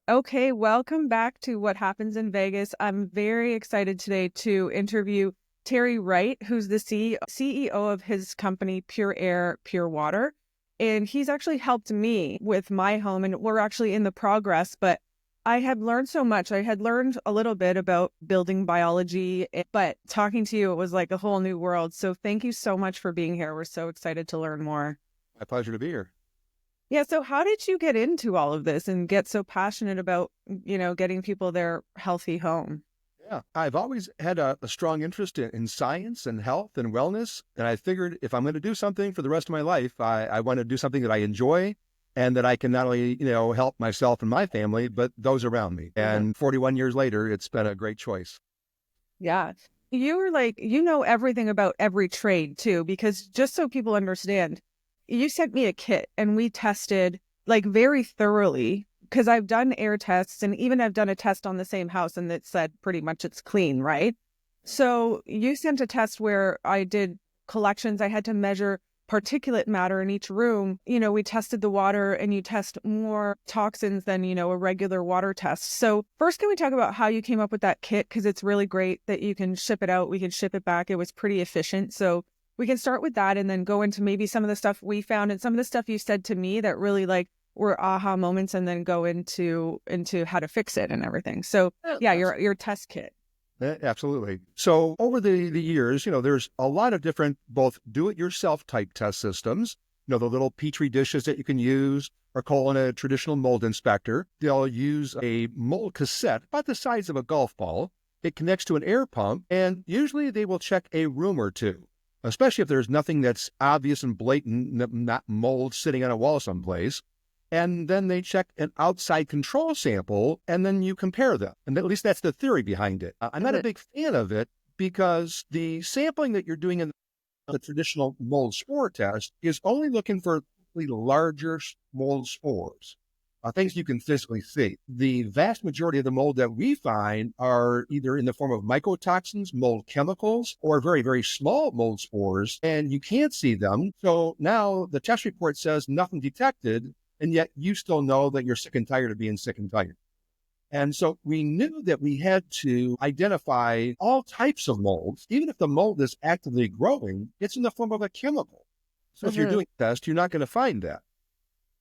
Okay, welcome back to What Happens in Vegas. I'm very excited today to interview Terry Wright, who's the CEO of his company, Pure Air, Pure Water. And he's actually helped me with my home, and we're actually in the progress, but I had learned so much. I had learned a little bit about building biology, but talking to you, it was like a whole new world. So thank you so much for being here. We're so excited to learn more. My pleasure to be here. Yeah, so how did you get into all of this and get so passionate about, getting people their healthy home? Yeah, I've always had a strong interest in science and health and wellness. And I figured if I'm going to do something for the rest of my life, I want to do something that I enjoy and that I can not only, help myself and my family, but those around me. Mhm. And 41 years later, it's been a great choice. Yeah. You were like, you know everything about every trade too, because just so people understand, you sent me a kit and we tested like very thoroughly because I've done air tests and even I've done a test on the same house and it said pretty much it's clean, right? So you sent a test where I did collections. I had to measure particulate matter in each room. We tested the water and you test more toxins than, a regular water test. So first, can we talk about how you came up with that kit? Because it's really great that you can ship it out. We can ship it back. It was pretty efficient. So we can start with that and then go into maybe some of the stuff we found and some of the stuff you said to me that really like were aha moments, and then go into how to fix it and everything. So yeah, your test kit. Absolutely. So over the years, there's a lot of different both do-it-yourself type test systems. The little Petri dishes that you can use are calling a traditional mold inspector. They'll use a mold cassette about the size of a golf ball. It connects to an air pump, and usually they will check a room or two, especially if there's nothing that's obvious and blatant, not mold sitting on a wall someplace. And then they check an outside control sample, and then you compare them. And at least that's the theory behind it. I'm not a big fan of it because the sampling that you're doing in the traditional mold spore test is only looking for larger mold spores, things you can physically see. The vast majority of the mold that we find are either in the form of mycotoxins, mold chemicals, or very, very small mold spores, and you can't see them. So now the test report says nothing detected, and yet you still know that you're sick and tired of being sick and tired. And so we knew that we had to identify all types of molds. Even if the mold is actively growing, it's in the form of a chemical. So if you're doing a test, you're not going to find that.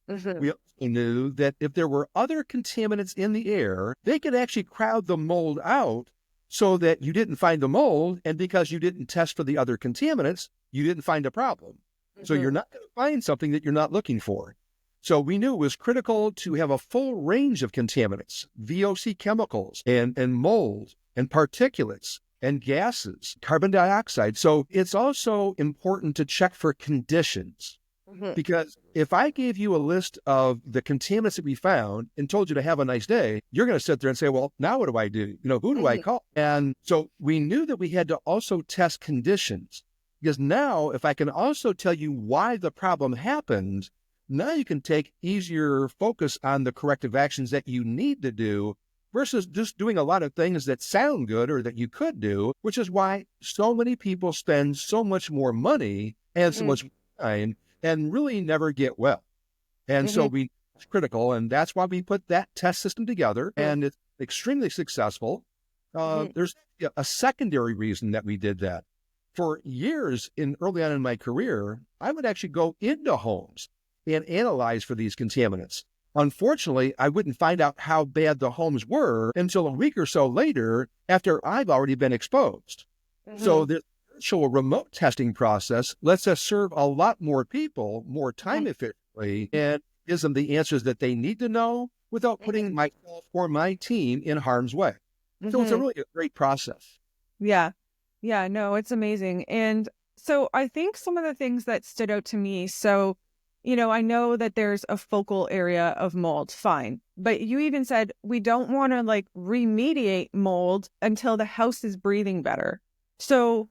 We also knew that if there were other contaminants in the air, they could actually crowd the mold out so that you didn't find the mold. And because you didn't test for the other contaminants, you didn't find a problem. So you're not going to find something that you're not looking for. So we knew it was critical to have a full range of contaminants, VOC chemicals and mold and particulates and gases, carbon dioxide. So it's also important to check for conditions, because if I gave you a list of the contaminants that we found and told you to have a nice day, you're going to sit there and say, well, now what do I do? Who do I call? And so we knew that we had to also test conditions, because now if I can also tell you why the problem happened, now you can take easier focus on the corrective actions that you need to do versus just doing a lot of things that sound good or that you could do, which is why so many people spend so much more money and so much time and really never get well. And so it's critical, and that's why we put that test system together, and it's extremely successful. There's a secondary reason that we did that. For years early on in my career, I would actually go into homes and analyze for these contaminants. Unfortunately, I wouldn't find out how bad the homes were until a week or so later after I've already been exposed. So the virtual remote testing process lets us serve a lot more people more time efficiently and gives them the answers that they need to know without putting myself or my team in harm's way. So it's a really great process. Yeah. Yeah, no, it's amazing. And so I think some of the things that stood out to me, so I know that there's a focal area of mold, fine. But you even said we don't want to like remediate mold until the house is breathing better. So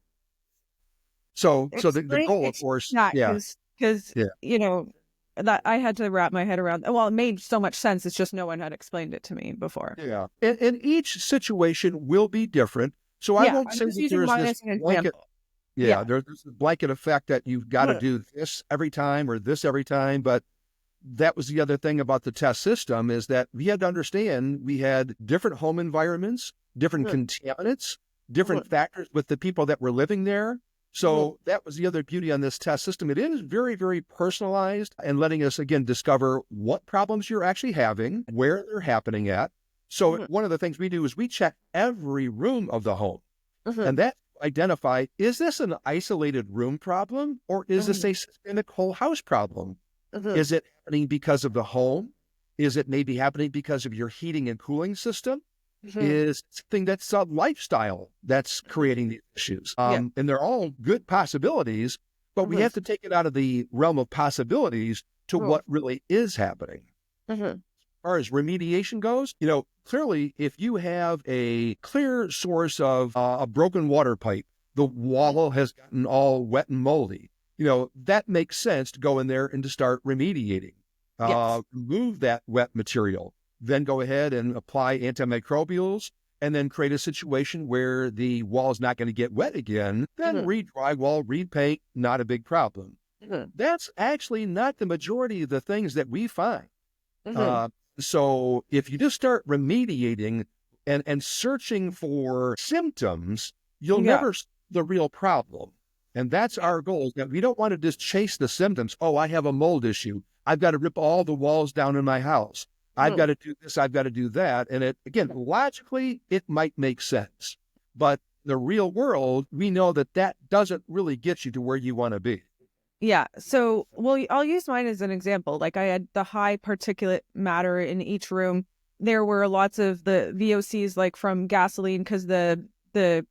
The goal, of course, because that I had to wrap my head around. Well, it made so much sense. It's just no one had explained it to me before. Yeah. And each situation will be different. So I won't say that there's this blanket. There's a blanket effect that you've got to do this every time or this every time. But that was the other thing about the test system, is that we had to understand we had different home environments, different contaminants, different factors with the people that were living there. So that was the other beauty on this test system. It is very, very personalized and letting us, again, discover what problems you're actually having, where they're happening at. So one of the things we do is we check every room of the home. And that identify, is this an isolated room problem, or is this a systemic whole house problem? Is it happening because of the home? Is it maybe happening because of your heating and cooling system? Is something that's a lifestyle that's creating these issues? And they're all good possibilities, but we have to take it out of the realm of possibilities to what really is happening. As far as remediation goes, clearly, if you have a clear source of a broken water pipe, the wall has gotten all wet and moldy, that makes sense to go in there and to start remediating. Remove that wet material, then go ahead and apply antimicrobials, and then create a situation where the wall is not going to get wet again. Then re-drywall, repaint, not a big problem. That's actually not the majority of the things that we find. So if you just start remediating and searching for symptoms, you'll never see the real problem. And that's our goal, that we don't want to just chase the symptoms. Oh, I have a mold issue. I've got to rip all the walls down in my house. I've got to do this. I've got to do that. And logically, it might make sense. But the real world, we know that doesn't really get you to where you want to be. Yeah. So, I'll use mine as an example. Like, I had the high particulate matter in each room. There were lots of the VOCs, like from gasoline, because the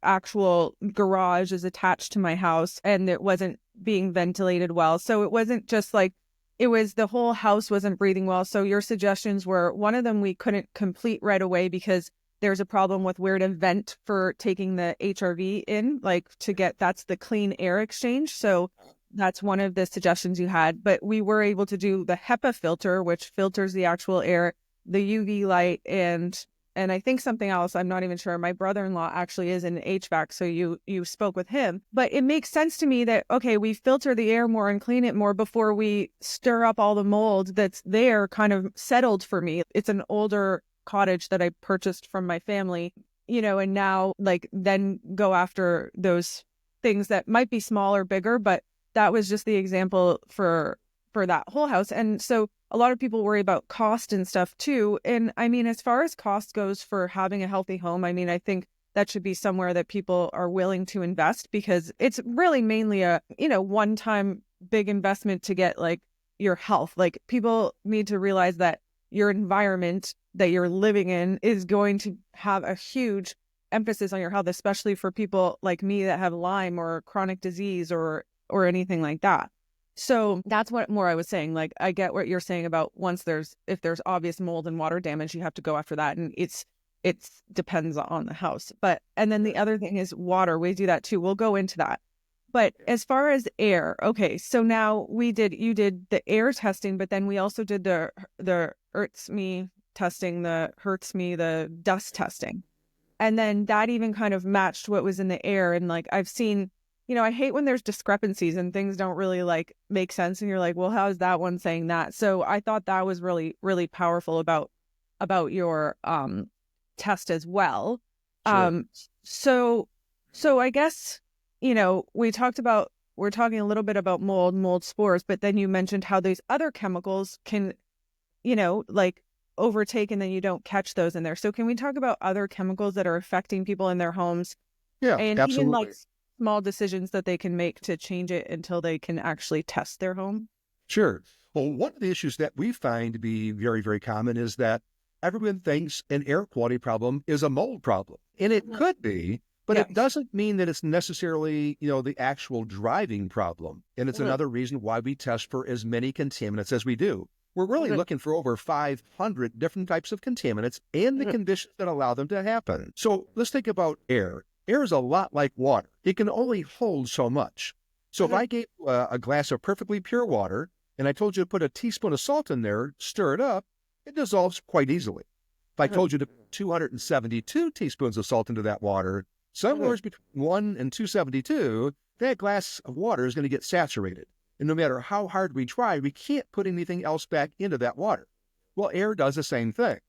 actual garage is attached to my house and it wasn't being ventilated well. So it wasn't just like, it was the whole house wasn't breathing well. So your suggestions were, one of them we couldn't complete right away because there's a problem with where to vent for taking the HRV in, like that's the clean air exchange. So that's one of the suggestions you had. But we were able to do the HEPA filter, which filters the actual air, the UV light, and I think something else. I'm not even sure. My brother-in-law actually is in HVAC, so you spoke with him. But it makes sense to me that, okay, we filter the air more and clean it more before we stir up all the mold that's there, kind of settled for me. It's an older cottage that I purchased from my family, and now then go after those things that might be small or bigger, but that was just the example for that whole house. And so a lot of people worry about cost and stuff too. And I mean, as far as cost goes for having a healthy home, I mean, I think that should be somewhere that people are willing to invest, because it's really mainly a, one-time big investment to get your health. Like, people need to realize that your environment that you're living in is going to have a huge emphasis on your health, especially for people like me that have Lyme or chronic disease or anything like that. So that's what more I was saying. Like, I get what you're saying about if there's obvious mold and water damage, you have to go after that. And it depends on the house. And then the other thing is water. We do that too. We'll go into that. But as far as air, okay, so now you did the air testing, but then we also did the hurts me testing, the dust testing. And then that even kind of matched what was in the air. And I've seen, I hate when there's discrepancies and things don't really make sense. And you're like, well, how is that one saying that? So I thought that was really, really powerful about your test as well. Sure. So I guess, we're talking a little bit about mold spores, but then you mentioned how these other chemicals can, overtake, and then you don't catch those in there. So can we talk about other chemicals that are affecting people in their homes? Yeah, and absolutely. even small decisions that they can make to change it until they can actually test their home? Sure. Well, one of the issues that we find to be very, very common is that everyone thinks an air quality problem is a mold problem. And it could be, but it doesn't mean that it's necessarily, the actual driving problem. And it's another reason why we test for as many contaminants as we do. We're really looking for over 500 different types of contaminants and the conditions that allow them to happen. So let's think about air. Air is a lot like water. It can only hold so much. So if I gave you a glass of perfectly pure water and I told you to put a teaspoon of salt in there, stir it up, it dissolves quite easily. If I told you to put 272 teaspoons of salt into that water, somewhere between 1 and 272, that glass of water is going to get saturated. And no matter how hard we try, we can't put anything else back into that water. Well, air does the same thing.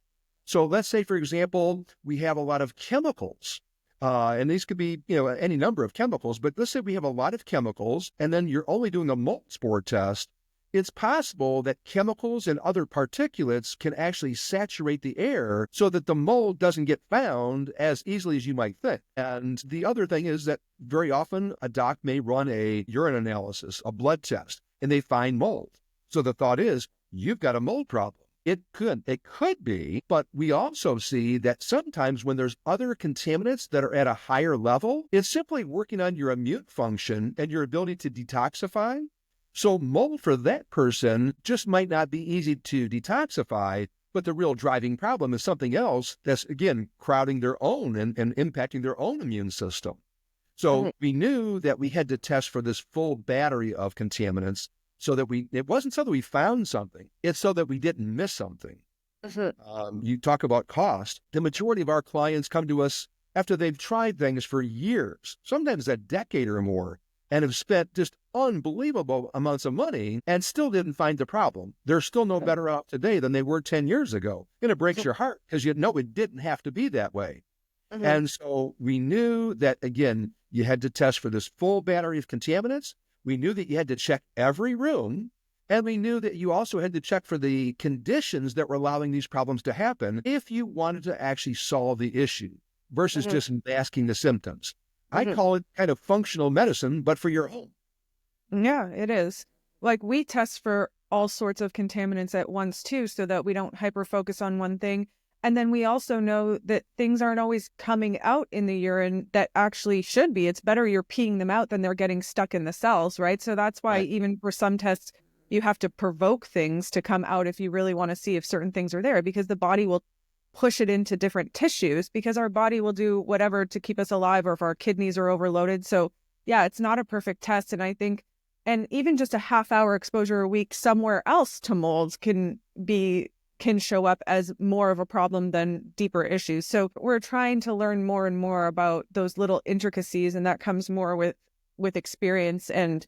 So let's say, for example, we have a lot of chemicals, and these could be, any number of chemicals, but let's say we have a lot of chemicals, and then you're only doing a mold spore test. It's possible that chemicals and other particulates can actually saturate the air so that the mold doesn't get found as easily as you might think. And the other thing is that very often a doc may run a urine analysis, a blood test, and they find mold. So the thought is, you've got a mold problem. It could be, but we also see that sometimes when there's other contaminants that are at a higher level, it's simply working on your immune function and your ability to detoxify. So mold for that person just might not be easy to detoxify, but the real driving problem is something else that's, again, crowding their own and impacting their own immune system. So we knew that we had to test for this full battery of contaminants so that it wasn't so that we found something, it's so that we didn't miss something. You talk about cost. The majority of our clients come to us after they've tried things for years, sometimes a decade or more, and have spent just unbelievable amounts of money and still didn't find the problem. They're still no better off today than they were 10 years ago. And it breaks your heart because you know it didn't have to be that way. And so we knew that, again, you had to test for this full battery of contaminants. We knew that you had to check every room. And we knew that you also had to check for the conditions that were allowing these problems to happen if you wanted to actually solve the issue versus just masking the symptoms. I call it kind of functional medicine, but for your home. Yeah, it is. Like we test for all sorts of contaminants at once too, so that we don't hyper focus on one thing. And then we also know that things aren't always coming out in the urine that actually should be. It's better you're peeing them out than they're getting stuck in the cells, right? So that's why even for some tests, you have to provoke things to come out if you really want to see if certain things are there, because the body will push it into different tissues because our body will do whatever to keep us alive or if our kidneys are overloaded. So yeah, it's not a perfect test. And I think, and even just a half-hour exposure a week somewhere else to molds can show up as more of a problem than deeper issues. So we're trying to learn more and more about those little intricacies, and that comes more with experience. And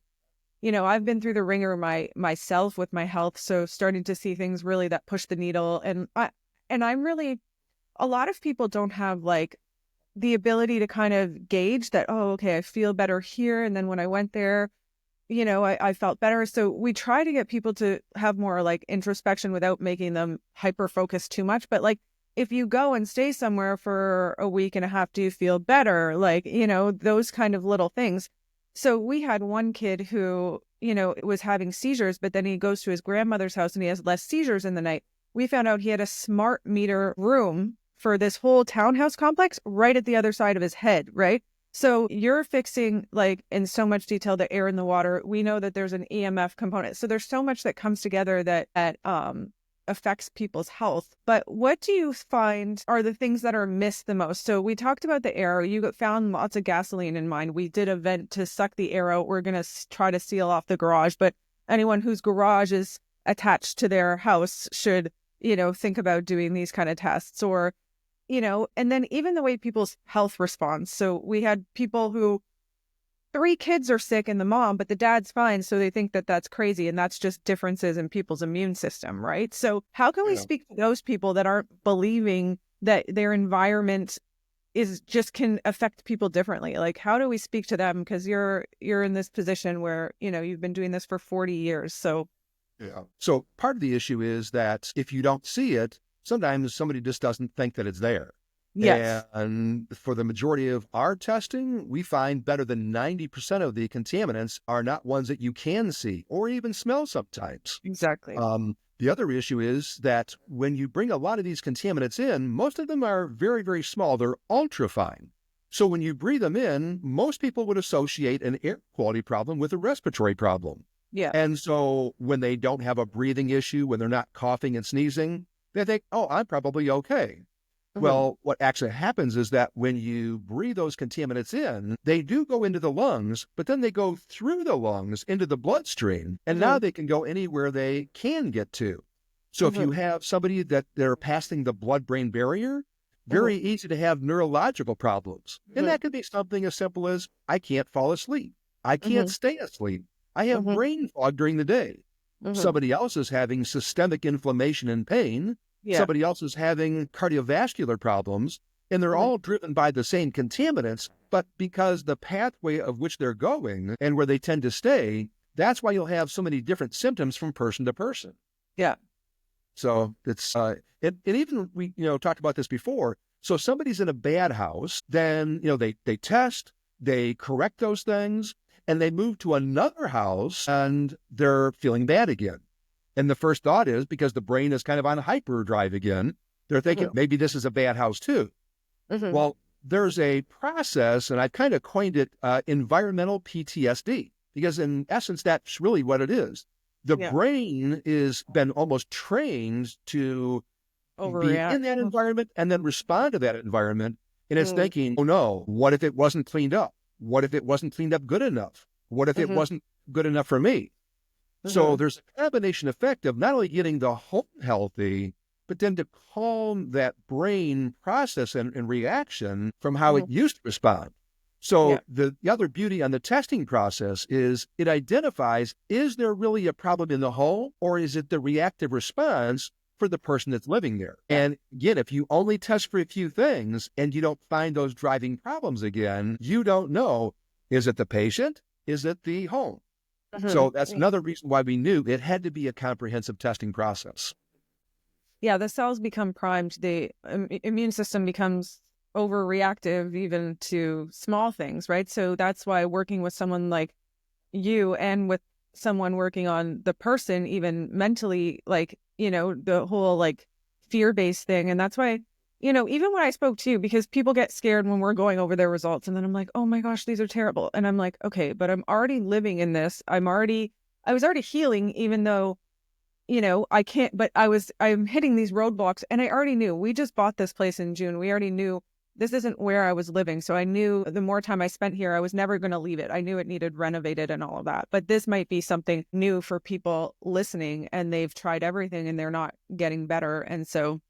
I've been through the ringer myself with my health, so starting to see things really that push the needle. And I'm really, a lot of people don't have like the ability to kind of gauge that, oh, okay, I feel better here. And then when I went there, I felt better. So we try to get people to have more like introspection without making them hyper focused too much. But like, if you go and stay somewhere for a week and a half, do you feel better? Like, those kind of little things. So we had one kid who, was having seizures, but then he goes to his grandmother's house and he has less seizures in the night. We found out he had a smart meter room for this whole townhouse complex right at the other side of his head, right? So you're fixing, like, in so much detail, the air and the water. We know that there's an EMF component. So there's so much that comes together that affects people's health. But what do you find are the things that are missed the most? So we talked about the air. You found lots of gasoline in mine. We did a vent to suck the air out. We're going to try to seal off the garage. But anyone whose garage is attached to their house should, think about doing these kind of tests. Or and then even the way people's health responds. So we had people who 3 kids are sick and the mom, but the dad's fine. So they think that that's crazy. And that's just differences in people's immune system, right? So how can we speak to those people that aren't believing that their environment can affect people differently? Like, how do we speak to them? Because you're in this position where, you've been doing this for 40 years. So So part of the issue is that if you don't see it, sometimes somebody just doesn't think that it's there. yes. And for the majority of our testing, we find better than 90% of the contaminants are not ones that you can see or even smell sometimes. Exactly. The other issue is that when you bring a lot of these contaminants in, most of them are very, very small. They're ultrafine. So when you breathe them in, most people would associate an air quality problem with a respiratory problem. Yeah. And so when they don't have a breathing issue, when they're not coughing and sneezing, they think, oh, I'm probably okay. Well, what actually happens is that when you breathe those contaminants in, they do go into the lungs, but then they go through the lungs into the bloodstream, and now they can go anywhere they can get to. So if you have somebody that they're passing the blood-brain barrier, very easy to have neurological problems. And that could be something as simple as, I can't fall asleep. I can't stay asleep. I have Mm-hmm. brain fog during the day. Mm-hmm. Somebody else is having systemic inflammation and pain. Yeah. Somebody else is having cardiovascular problems, and they're Mm-hmm. all driven by the same contaminants, but because the pathway of which they're going and where they tend to stay, that's why you'll have so many different symptoms from person to person. Yeah. So it's and even we talked about this before. So if somebody's in a bad house, then they test, they correct those things, and they move to another house and they're feeling bad again. And the first thought is, because the brain is kind of on hyperdrive again, they're thinking Mm-hmm. maybe this is a bad house too. Mm-hmm. Well, there's a process, and I've kind of coined it environmental PTSD, because in essence, that's really what it is. The Yeah. brain is been almost trained to be Overreact. in that environment and then respond to that environment. And it's Mm-hmm. thinking, oh no, what if it wasn't cleaned up? What if it wasn't cleaned up good enough? What if it Mm-hmm. wasn't good enough for me? So Mm-hmm. there's a combination effect of not only getting the home healthy, but then to calm that brain process and reaction from how Mm-hmm. it used to respond. Yeah. So the other beauty on the testing process is it identifies, is there really a problem in the home, or is it the reactive response for the person that's living there? Yeah. And again, if you only test for a few things and you don't find those driving problems again, you don't know, is it the patient? Is it the home? So that's Mm-hmm. another reason why we knew it had to be a comprehensive testing process. Yeah, the cells become primed. The immune system becomes overreactive even to small things, right? So that's why working with someone like you and with someone working on the person, even mentally, like, the whole like fear-based thing. And that's why, even when I spoke to you, because people get scared when we're going over their results, and then I'm like, oh my gosh, these are terrible. And I'm like, okay, but I'm already living in this. I was already healing, even though I can't, but I'm hitting these roadblocks, and I already knew we just bought this place in June. We already knew this isn't where I was living. So I knew the more time I spent here, I was never going to leave it. I knew it needed renovated and all of that. But this might be something new for people listening, and they've tried everything and they're not getting better. And so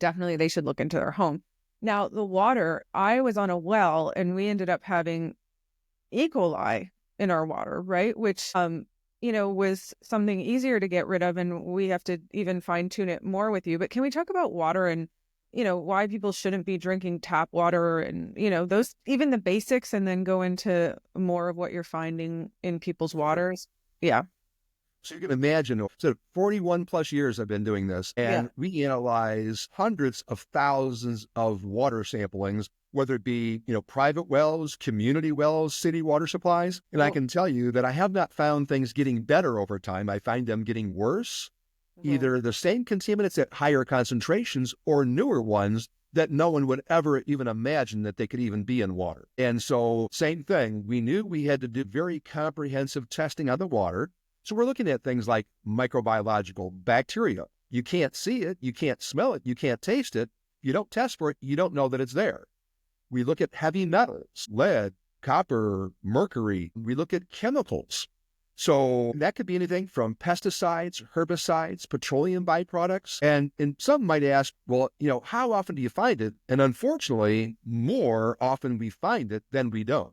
definitely they should look into their home. Now, the water, I was on a well and we ended up having E. coli in our water, right? Which, was something easier to get rid of. And we have to even fine tune it more with you. But can we talk about water and, why people shouldn't be drinking tap water and, those, even the basics, and then go into more of what you're finding in people's waters? Yeah. So you can imagine, so 41 plus years I've been doing this, Yeah. and we analyze hundreds of thousands of water samplings, whether it be, private wells, community wells, city water supplies. And I Well, can tell you that I have not found things getting better over time. I find them getting worse, mhm. either the same contaminants at higher concentrations or newer ones that no one would ever even imagine that they could even be in water. And so same thing, we knew we had to do very comprehensive testing on the water. So we're looking at things like microbiological bacteria. You can't see it, you can't smell it, you can't taste it. You don't test for it, you don't know that it's there. We look at heavy metals, lead, copper, mercury. We look at chemicals. So that could be anything from pesticides, herbicides, petroleum byproducts. And some might ask, well, how often do you find it? And unfortunately, more often we find it than we don't.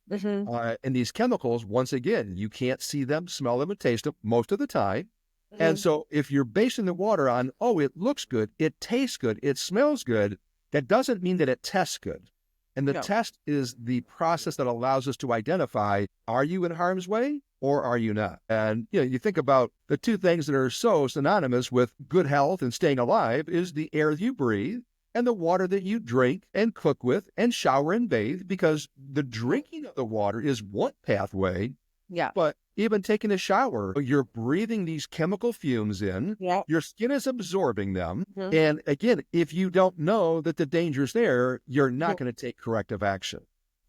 Mhm. And these chemicals, once again, you can't see them, smell them, and taste them most of the time. And Mhm. so if you're basing the water on, oh, it looks good, it tastes good, it smells good, that doesn't mean that it tests good. And the No. test is the process that allows us to identify, are you in harm's way or are you not? And you think about the two things that are so synonymous with good health and staying alive is the air you breathe and the water that you drink and cook with and shower and bathe, because the drinking of the water is one pathway, Yeah. but even taking a shower, you're breathing these chemical fumes in, Yeah. your skin is absorbing them. Mhm. And again, if you don't know that the danger's there, you're not going to take corrective action.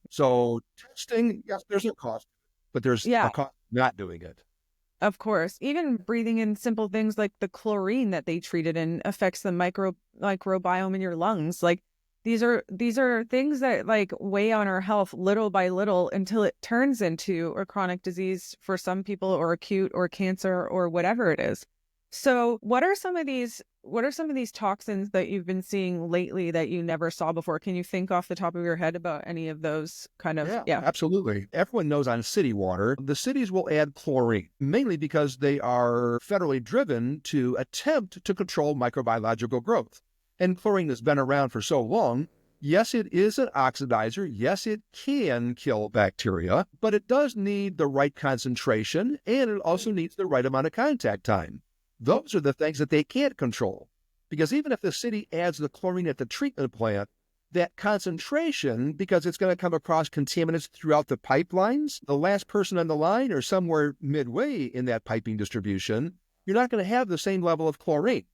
So testing, yes, there's a cost, but there's Yeah. a cost not doing it. Of course, even breathing in simple things like the chlorine that they treated in affects the microbiome in your lungs. Like these are things that like weigh on our health little by little until it turns into a chronic disease for some people, or acute, or cancer, or whatever it is. So what are some of these toxins that you've been seeing lately that you never saw before? Can you think off the top of your head about any of those kind of, Yeah, yeah. absolutely. Everyone knows on city water, the cities will add chlorine, mainly because they are federally driven to attempt to control microbiological growth. And chlorine has been around for so long. Yes, it is an oxidizer. Yes, it can kill bacteria, but it does need the right concentration and it also needs the right amount of contact time. Those are the things that they can't control. Because even if the city adds the chlorine at the treatment plant, that concentration, because it's going to come across contaminants throughout the pipelines, the last person on the line or somewhere midway in that piping distribution, you're not going to have the same level of chlorine.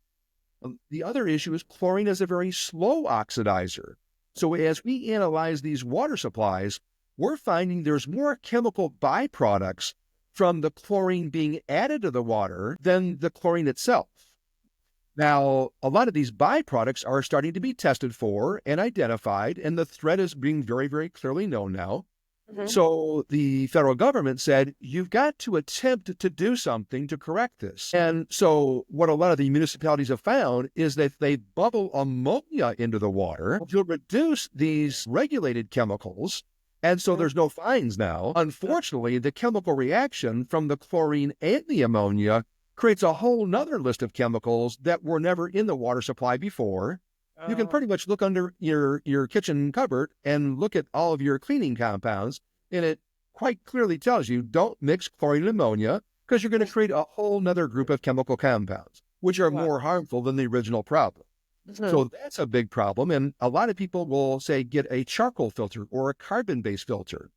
The other issue is chlorine is a very slow oxidizer. So as we analyze these water supplies, we're finding there's more chemical byproducts from the chlorine being added to the water than the chlorine itself. Now, a lot of these byproducts are starting to be tested for and identified, and the threat is being very, very clearly known now. Mhm. So the federal government said, you've got to attempt to do something to correct this. And so what a lot of the municipalities have found is that if they bubble ammonia into the water, you'll reduce these regulated chemicals. And so Mhm. there's no fines now. Unfortunately, the chemical reaction from the chlorine and the ammonia creates a whole nother list of chemicals that were never in the water supply before. You can Oh, pretty much look under your kitchen cupboard and look at all of your cleaning compounds, and it quite clearly tells you don't mix chlorine and ammonia because you're going to create a whole nother group of chemical compounds, which are wow. more harmful than the original problem. Mhm. So that's a big problem. And a lot of people will say get a charcoal filter or a carbon-based filter.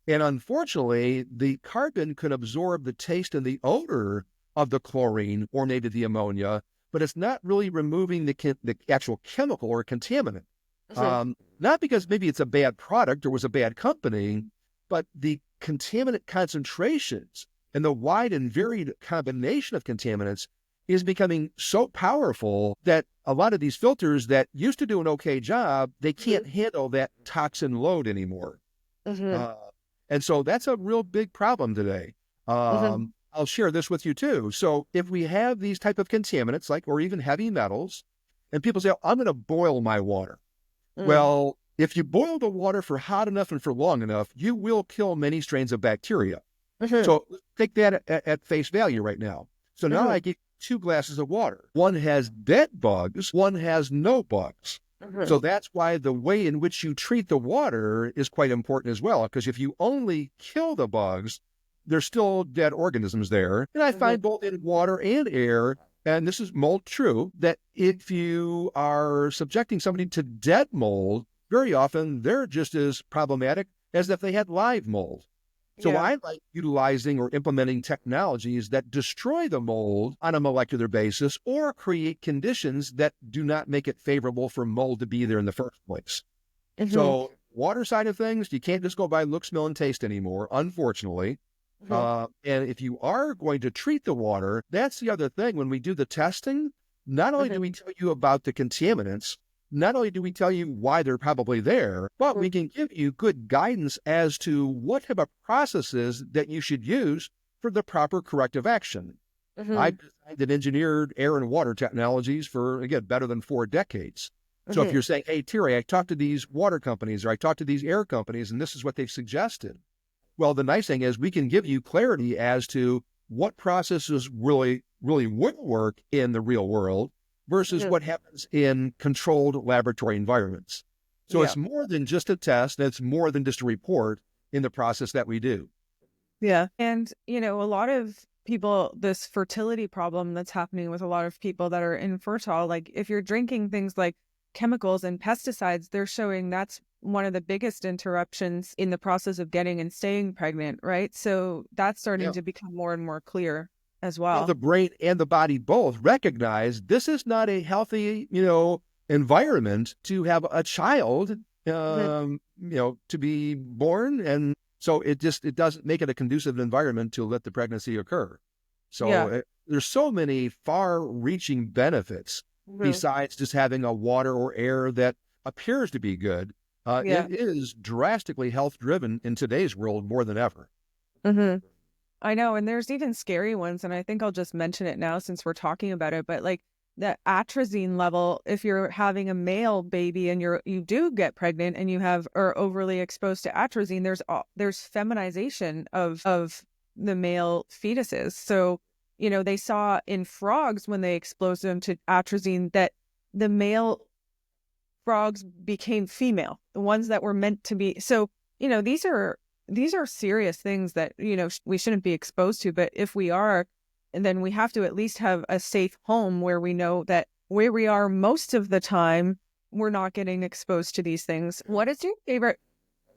And unfortunately, the carbon can absorb the taste and the odor of the chlorine or maybe the ammonia, but it's not really removing the actual chemical or contaminant. Mhm. Not because maybe it's a bad product or was a bad company, but the contaminant concentrations and the wide and varied combination of contaminants is becoming so powerful that a lot of these filters that used to do an okay job, they can't Mhm. handle that toxin load anymore. Mhm. Uh, and so that's a real big problem today. Mhm. I'll share this with you too. So if we have these type of contaminants, like or even heavy metals, and people say, I'm going to boil my water. Mm. Well, if you boil the water for hot enough and for long enough, you will kill many strains of bacteria. Mhm. So take that at face value right now. So now Mhm. I get 2 glasses of water. One has dead bugs, one has no bugs. Mhm. So that's why the way in which you treat the water is quite important as well. Because if you only kill the bugs, there's still dead organisms there. And I Mhm. find both in water and air, and this is mold true, that if you are subjecting somebody to dead mold, very often they're just as problematic as if they had live mold. So Yeah. I like utilizing or implementing technologies that destroy the mold on a molecular basis or create conditions that do not make it favorable for mold to be there in the first place. Mhm. So water side of things, you can't just go by look, smell, and taste anymore, unfortunately. Mhm. And if you are going to treat the water, that's the other thing. When we do the testing, not only do Mhm. we tell you about the contaminants, not only do we tell you why they're probably there, but we Mhm. can give you good guidance as to what type of processes that you should use for the proper corrective action. Mhm. I've designed and engineered air and water technologies for, again, better than 4 decades. So if Mhm. you're saying, hey, Terry, I talked to these water companies or I talked to these air companies and this is what they've suggested. Well, the nice thing is we can give you clarity as to what processes really would work in the real world versus Mhm. what happens in controlled laboratory environments. So Yeah. it's more than just a test, and it's more than just a report in the process that we do. Yeah. And, a lot of people, this fertility problem that's happening with a lot of people that are infertile, like if you're drinking things like chemicals and pesticides, they're showing that's one of the biggest interruptions in the process of getting and staying pregnant, right? So that's starting Yeah. to become more and more clear as Well, well. the brain and the body both recognize this is not a healthy, environment to have a child, Mhm. to be born. And so it doesn't make it a conducive environment to let the pregnancy occur. So Yeah. there's so many far reaching benefits Mhm. besides just having a water or air that appears to be good. Yeah. It is drastically health driven in today's world more than ever. Mhm. I know, and there's even scary ones, and I think I'll just mention it now since we're talking about it, but like the atrazine level, if you're having a male baby and you do get pregnant and you have are overly exposed to atrazine, there's feminization of the male fetuses. So, they saw in frogs when they exposed them to atrazine that the male frogs became female, the ones that were meant to be. So, these are serious things that, we shouldn't be exposed to. But if we are, then we have to at least have a safe home where we know that where we are most of the time, we're not getting exposed to these things. What is your favorite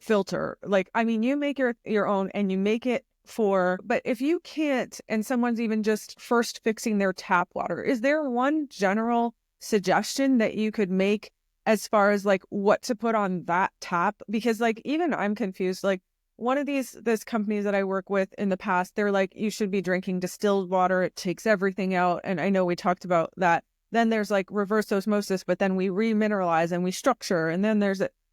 filter? Like, I mean, you make your own and you make it but if you can't, and someone's even just first fixing their tap water, is there one general suggestion that you could make as far as like what to put on that tap? Because like, even I'm confused. Like one of this companies that I work with in the past, they're like, you should be drinking distilled water. It takes everything out. And I know we talked about that. Then there's like reverse osmosis, but then we remineralize and we structure. And then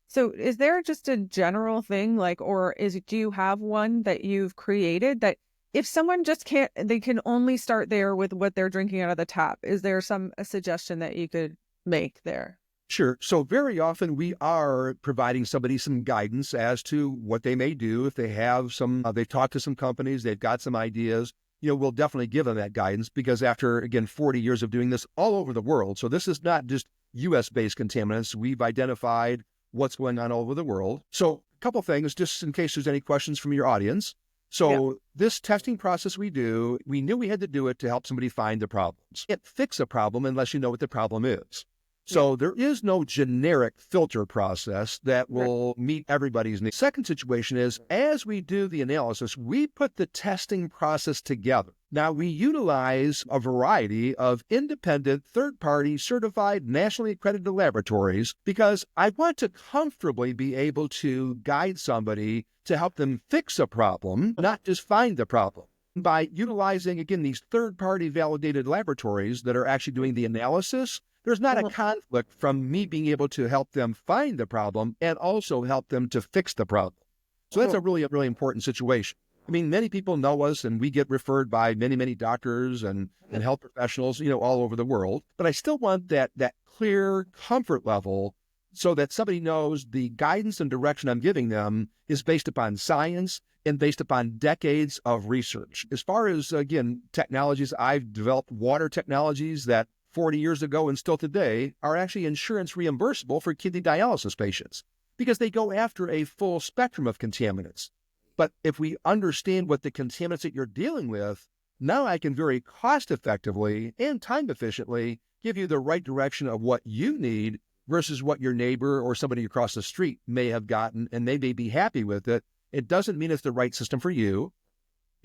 so is there just a general thing like, do you have one that you've created that if someone just can't, they can only start there with what they're drinking out of the tap? Is there a suggestion that you could make there? Sure. So very often we are providing somebody some guidance as to what they may do if they have they've talked to some companies, they've got some ideas. We'll definitely give them that guidance because after, again, 40 years of doing this all over the world, so this is not just U.S.-based contaminants. We've identified what's going on all over the world. So a couple things, just in case there's any questions from your audience. So this testing process we knew we had to do it to help somebody find the problems. You can't fix a problem unless you know what the problem is. So there is no generic filter process that will meet everybody's needs. Second situation is, as we do the analysis, we put the testing process together. Now, we utilize a variety of independent, third-party, certified, nationally accredited laboratories because I want to comfortably be able to guide somebody to help them fix a problem, not just find the problem. By utilizing, again, these third-party validated laboratories that are actually doing the analysis, there's not a conflict from me being able to help them find the problem and also help them to fix the problem. So that's a really important situation. I mean, many people know us and we get referred by many, many doctors and health professionals, all over the world. But I still want that clear comfort level so that somebody knows the guidance and direction I'm giving them is based upon science and based upon decades of research. As far as, again, technologies, I've developed water technologies that 40 years ago and still today are actually insurance reimbursable for kidney dialysis patients because they go after a full spectrum of contaminants. But if we understand what the contaminants that you're dealing with, now I can very cost effectively and time efficiently give you the right direction of what you need versus what your neighbor or somebody across the street may have gotten, and they may be happy with it. It doesn't mean it's the right system for you.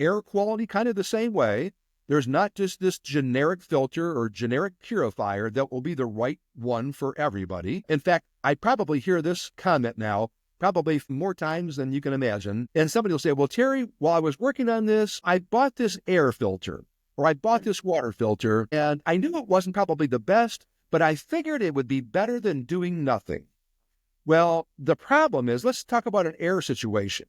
Air quality, kind of the same way. There's not just this generic filter or generic purifier that will be the right one for everybody. In fact, I probably hear this comment now probably more times than you can imagine. And somebody will say, well, Terry, while I was working on this, I bought this air filter or I bought this water filter and I knew it wasn't probably the best, but I figured it would be better than doing nothing. Well, the problem is, let's talk about an air situation.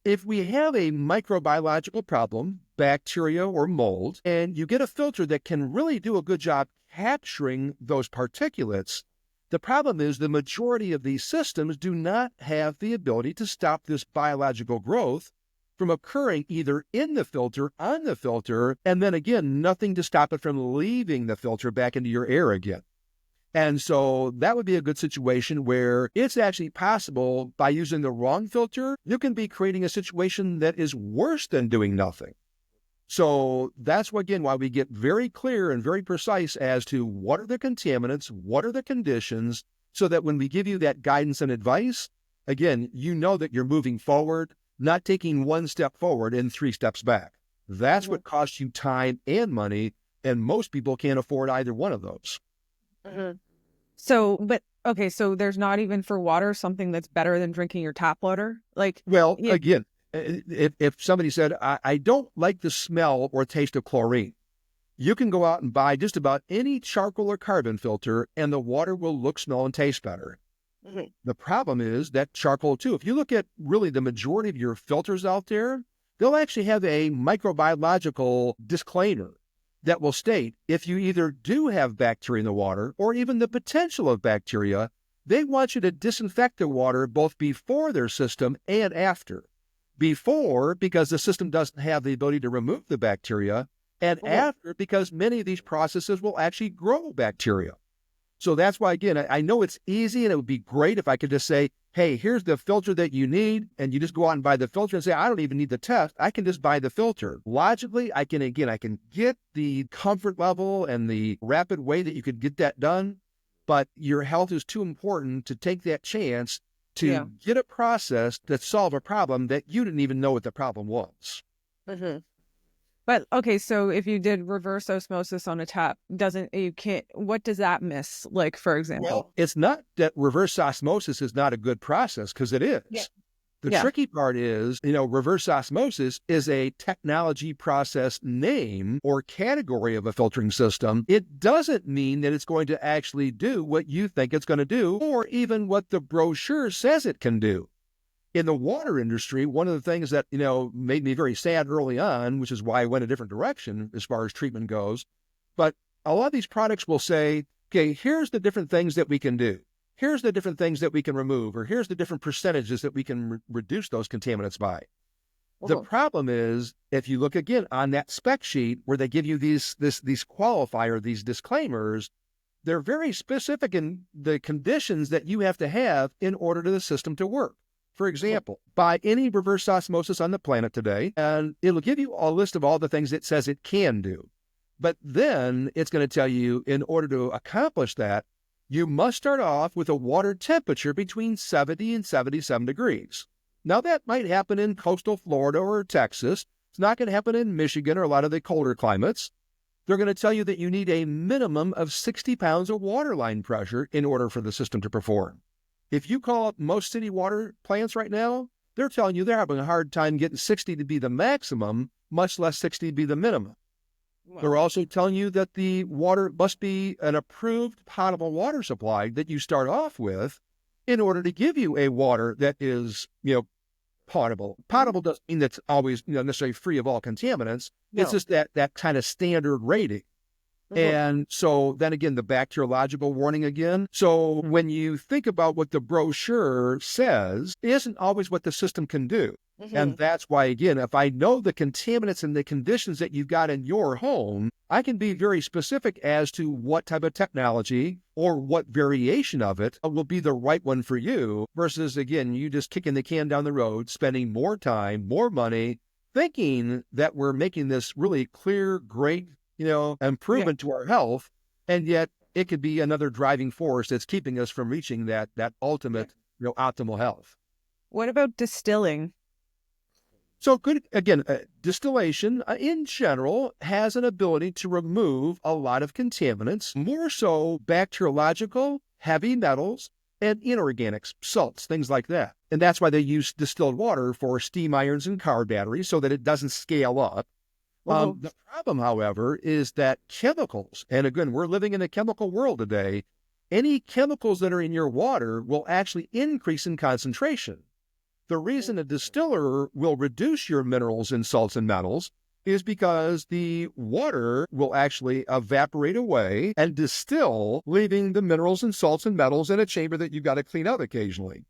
If we have a microbiological problem, bacteria or mold, and you get a filter that can really do a good job capturing those particulates, the problem is the majority of these systems do not have the ability to stop this biological growth from occurring either in the filter, on the filter, and then again, nothing to stop it from leaving the filter back into your air again. And so that would be a good situation where it's actually possible by using the wrong filter, you can be creating a situation that is worse than doing nothing. So that's why we get very clear and very precise as to what are the contaminants, what are the conditions, so that when we give you that guidance and advice, again, you know that you're moving forward, not taking one step forward and 3 steps back. That's what costs you time and money, and most people can't afford either one of those. So there's not even for water something that's better than drinking your tap water? Again, if somebody said, I don't like the smell or taste of chlorine, you can go out and buy just about any charcoal or carbon filter and the water will look, smell, and taste better. The problem is that charcoal too, if you look at really the majority of your filters out there, they'll actually have a microbiological disclaimer that will state if you either do have bacteria in the water or even the potential of bacteria, they want you to disinfect the water both before their system and after. Before, because the system doesn't have the ability to remove the bacteria, and after, because many of these processes will actually grow bacteria. So that's why, again, I know it's easy and it would be great if I could just say, hey, here's the filter that you need, and you just go out and buy the filter and say, I don't even need the test. I can just buy the filter. Logically, I can get the comfort level and the rapid way that you could get that done, but your health is too important to take that chance to get a process that solve a problem that you didn't even know what the problem was. Mm-hmm. But okay, so if you did reverse osmosis on a tap, what does that miss? Like, for example? Well, it's not that reverse osmosis is not a good process, because it is. Yeah. The tricky part is, reverse osmosis is a technology process name or category of a filtering system. It doesn't mean that it's going to actually do what you think it's going to do, or even what the brochure says it can do. In the water industry, one of the things that, made me very sad early on, which is why I went a different direction as far as treatment goes, but a lot of these products will say, okay, here's the different things that we can do. Here's the different things that we can remove, or here's the different percentages that we can reduce those contaminants by. The problem is, if you look again on that spec sheet where they give you these disclaimers, they're very specific in the conditions that you have to have in order for the system to work. For example, buy any reverse osmosis on the planet today, and it'll give you a list of all the things it says it can do. But then it's going to tell you, in order to accomplish that, you must start off with a water temperature between 70 and 77 degrees. Now, that might happen in coastal Florida or Texas. It's not going to happen in Michigan or a lot of the colder climates. They're going to tell you that you need a minimum of 60 pounds of water line pressure in order for the system to perform. If you call up most city water plants right now, they're telling you they're having a hard time getting 60 to be the maximum, much less 60 to be the minimum. Wow. They're also telling you that the water must be an approved potable water supply that you start off with in order to give you a water that is, potable. Potable doesn't mean that's always, necessarily free of all contaminants. No. It's just that kind of standard rating. And so then again, the bacteriological warning again. So when you think about what the brochure says, it isn't always what the system can do. And that's why, again, if I know the contaminants and the conditions that you've got in your home, I can be very specific as to what type of technology or what variation of it will be the right one for you versus, again, you just kicking the can down the road, spending more time, more money, thinking that we're making this really clear, great, improvement to our health. And yet it could be another driving force that's keeping us from reaching that ultimate, optimal health. What about distilling? So good, again, distillation in general has an ability to remove a lot of contaminants, more so bacteriological, heavy metals, and inorganics, salts, things like that. And that's why they use distilled water for steam irons and car batteries so that it doesn't scale up. The problem, however, is that chemicals, and again, we're living in a chemical world today, any chemicals that are in your water will actually increase in concentration. The reason a distiller will reduce your minerals and salts and metals is because the water will actually evaporate away and distill, leaving the minerals and salts and metals in a chamber that you've got to clean out occasionally.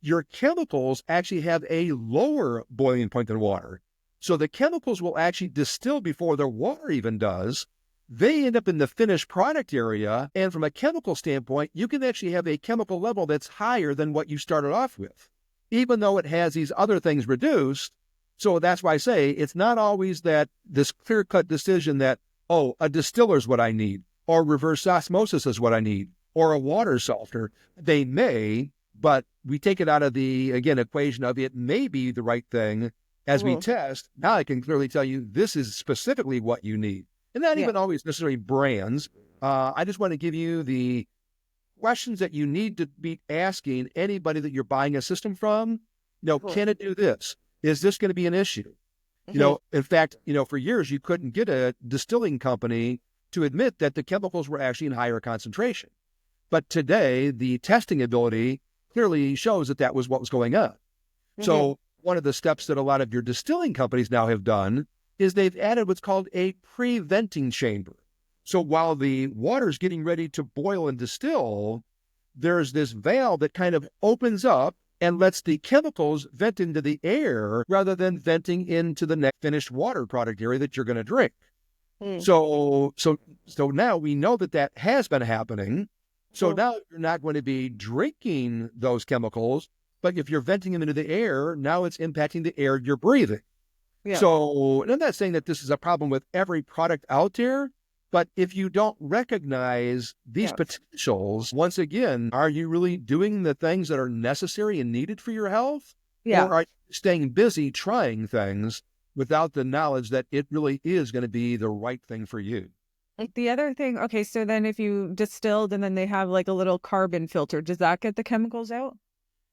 Your chemicals actually have a lower boiling point than water. So the chemicals will actually distill before the water even does. They end up in the finished product area. And from a chemical standpoint, you can actually have a chemical level that's higher than what you started off with, even though it has these other things reduced. So that's why I say it's not always that this clear-cut decision that, a distiller is what I need, or reverse osmosis is what I need, or a water softener. They may, but we take it out of the, again, equation of it may be the right thing. As we test, now I can clearly tell you this is specifically what you need. And not even always necessarily brands. I just want to give you the questions that you need to be asking anybody that you're buying a system from. Can it do this? Is this going to be an issue? In fact, for years, you couldn't get a distilling company to admit that the chemicals were actually in higher concentration. But today, the testing ability clearly shows that was what was going on. So one of the steps that a lot of your distilling companies now have done is they've added what's called a pre-venting chamber. So while the water's getting ready to boil and distill, there's this valve that kind of opens up and lets the chemicals vent into the air rather than venting into the next finished water product area that you're going to drink. So now we know that has been happening. So now you're not going to be drinking those chemicals, but if you're venting them into the air, now it's impacting the air you're breathing. Yeah. So, and I'm not saying that this is a problem with every product out there, but if you don't recognize these potentials, once again, are you really doing the things that are necessary and needed for your health? Yeah. Or are you staying busy trying things without the knowledge that it really is going to be the right thing for you? The other thing, okay, so then if you distilled and then they have like a little carbon filter, does that get the chemicals out?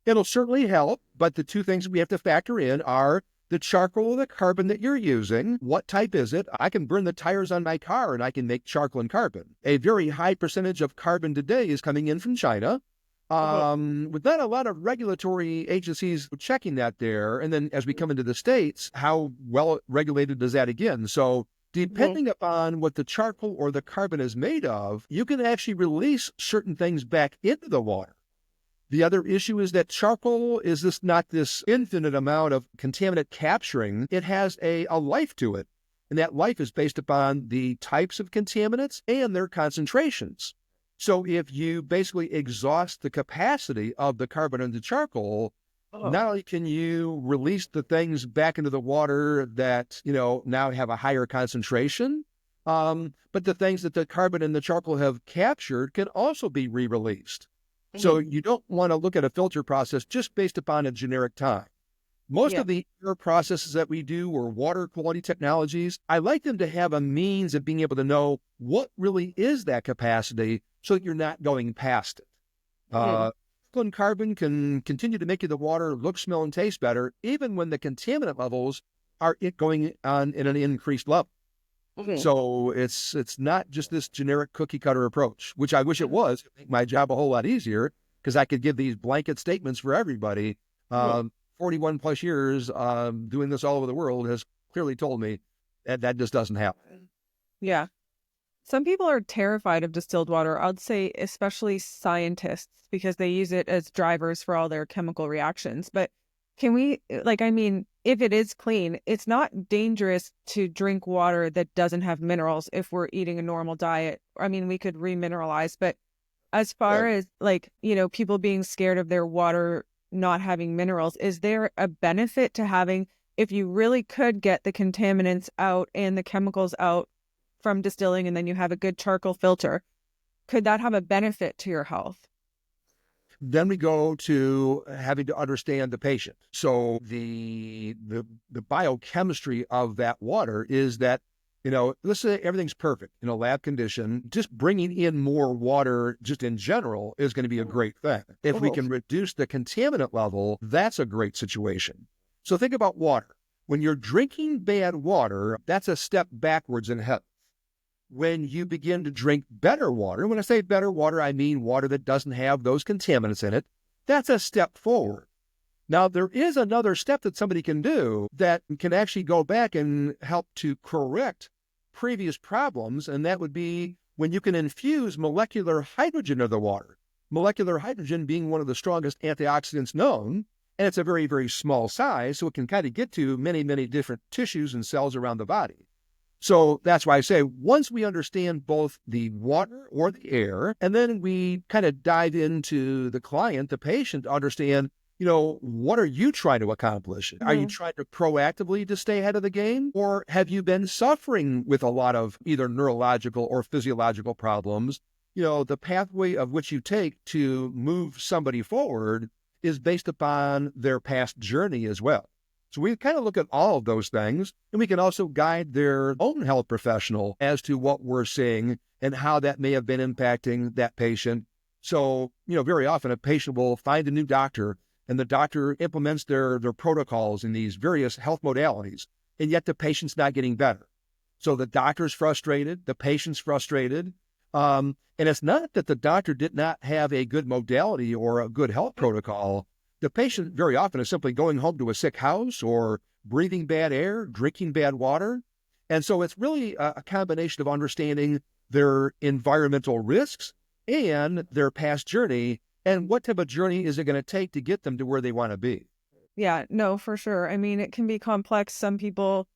It'll certainly help, but the two things we have to factor in are the charcoal or the carbon that you're using. What type is it? I can burn the tires on my car and I can make charcoal and carbon. A very high percentage of carbon today is coming in from China. With not a lot of regulatory agencies checking that there. And then as we come into the States, how well regulated is that again? So depending upon what the charcoal or the carbon is made of, you can actually release certain things back into the water. The other issue is that charcoal is not this infinite amount of contaminant capturing. It has a life to it. And that life is based upon the types of contaminants and their concentrations. So if you basically exhaust the capacity of the carbon and the charcoal, not only can you release the things back into the water that, now have a higher concentration, but the things that the carbon and the charcoal have captured can also be re-released. So you don't want to look at a filter process just based upon a generic time. Most of the air processes that we do or water quality technologies, I like them to have a means of being able to know what really is that capacity so that you're not going past it. Carbon can continue to make the water look, smell, and taste better, even when the contaminant levels are going on in an increased level. So it's not just this generic cookie cutter approach, which I wish it was. It'd make my job a whole lot easier because I could give these blanket statements for everybody. 41 plus years doing this all over the world has clearly told me that just doesn't happen. Yeah. Some people are terrified of distilled water. I'd say especially scientists because they use it as drivers for all their chemical reactions. But can we, if it is clean, it's not dangerous to drink water that doesn't have minerals if we're eating a normal diet. I mean, we could remineralize, but as far as people being scared of their water not having minerals, is there a benefit to having, if you really could get the contaminants out and the chemicals out from distilling and then you have a good charcoal filter, could that have a benefit to your health? Then we go to having to understand the patient. So the biochemistry of that water is that, let's say everything's perfect in a lab condition. Just bringing in more water just in general is going to be a great thing. If we can reduce the contaminant level, that's a great situation. So think about water. When you're drinking bad water, that's a step backwards in health. When you begin to drink better water, when I say better water, I mean water that doesn't have those contaminants in it, that's a step forward. Now, there is another step that somebody can do that can actually go back and help to correct previous problems, and that would be when you can infuse molecular hydrogen into the water. Molecular hydrogen being one of the strongest antioxidants known, and it's a very, very small size, so it can kind of get to many, many different tissues and cells around the body. So that's why I say once we understand both the water or the air, and then we kind of dive into the client, the patient, to understand, what are you trying to accomplish? Are you trying to proactively to stay ahead of the game? Or have you been suffering with a lot of either neurological or physiological problems? The pathway of which you take to move somebody forward is based upon their past journey as well. So we kind of look at all of those things, and we can also guide their own health professional as to what we're seeing and how that may have been impacting that patient. So, very often a patient will find a new doctor, and the doctor implements their protocols in these various health modalities, and yet the patient's not getting better. So the doctor's frustrated, the patient's frustrated, and it's not that the doctor did not have a good modality or a good health protocol. the patient very often is simply going home to a sick house or breathing bad air, drinking bad water. And so it's really a combination of understanding their environmental risks and their past journey and what type of journey is it going to take to get them to where they want to be. Yeah, no, for sure. I mean, it can be complex. Some people,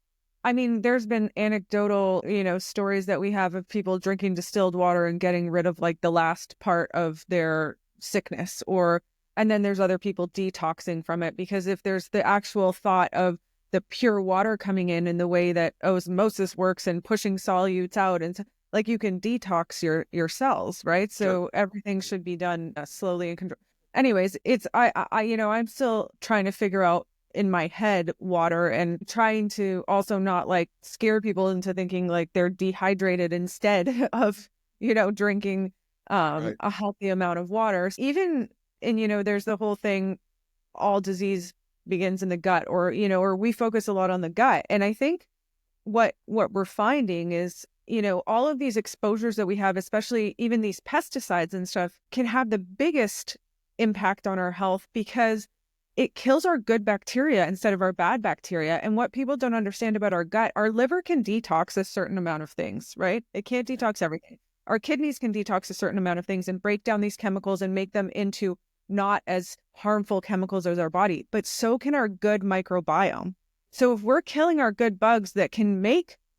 I mean, there's been anecdotal, stories that we have of people drinking distilled water and getting rid of like the last part of their sickness, and then there's other people detoxing from it, because if there's the actual thought of the pure water coming in and the way that osmosis works and pushing solutes out, and like you can detox your cells, right? Sure. So everything should be done slowly and control. Anyways, I'm still trying to figure out in my head water, and trying to also not like scare people into thinking like they're dehydrated instead of, drinking Right. a healthy amount of water. Even, and there's the whole thing, all disease begins in the gut, or we focus a lot on the gut. And I think what we're finding is, all of these exposures that we have, especially even these pesticides and stuff, can have the biggest impact on our health, because it kills our good bacteria instead of our bad bacteria. And what people don't understand about our gut, our liver can detox a certain amount of things, right? It can't detox everything. Our kidneys can detox a certain amount of things and break down these chemicals and make them into not as harmful chemicals as our body, but so can our good microbiome. So if we're killing our good bugs that can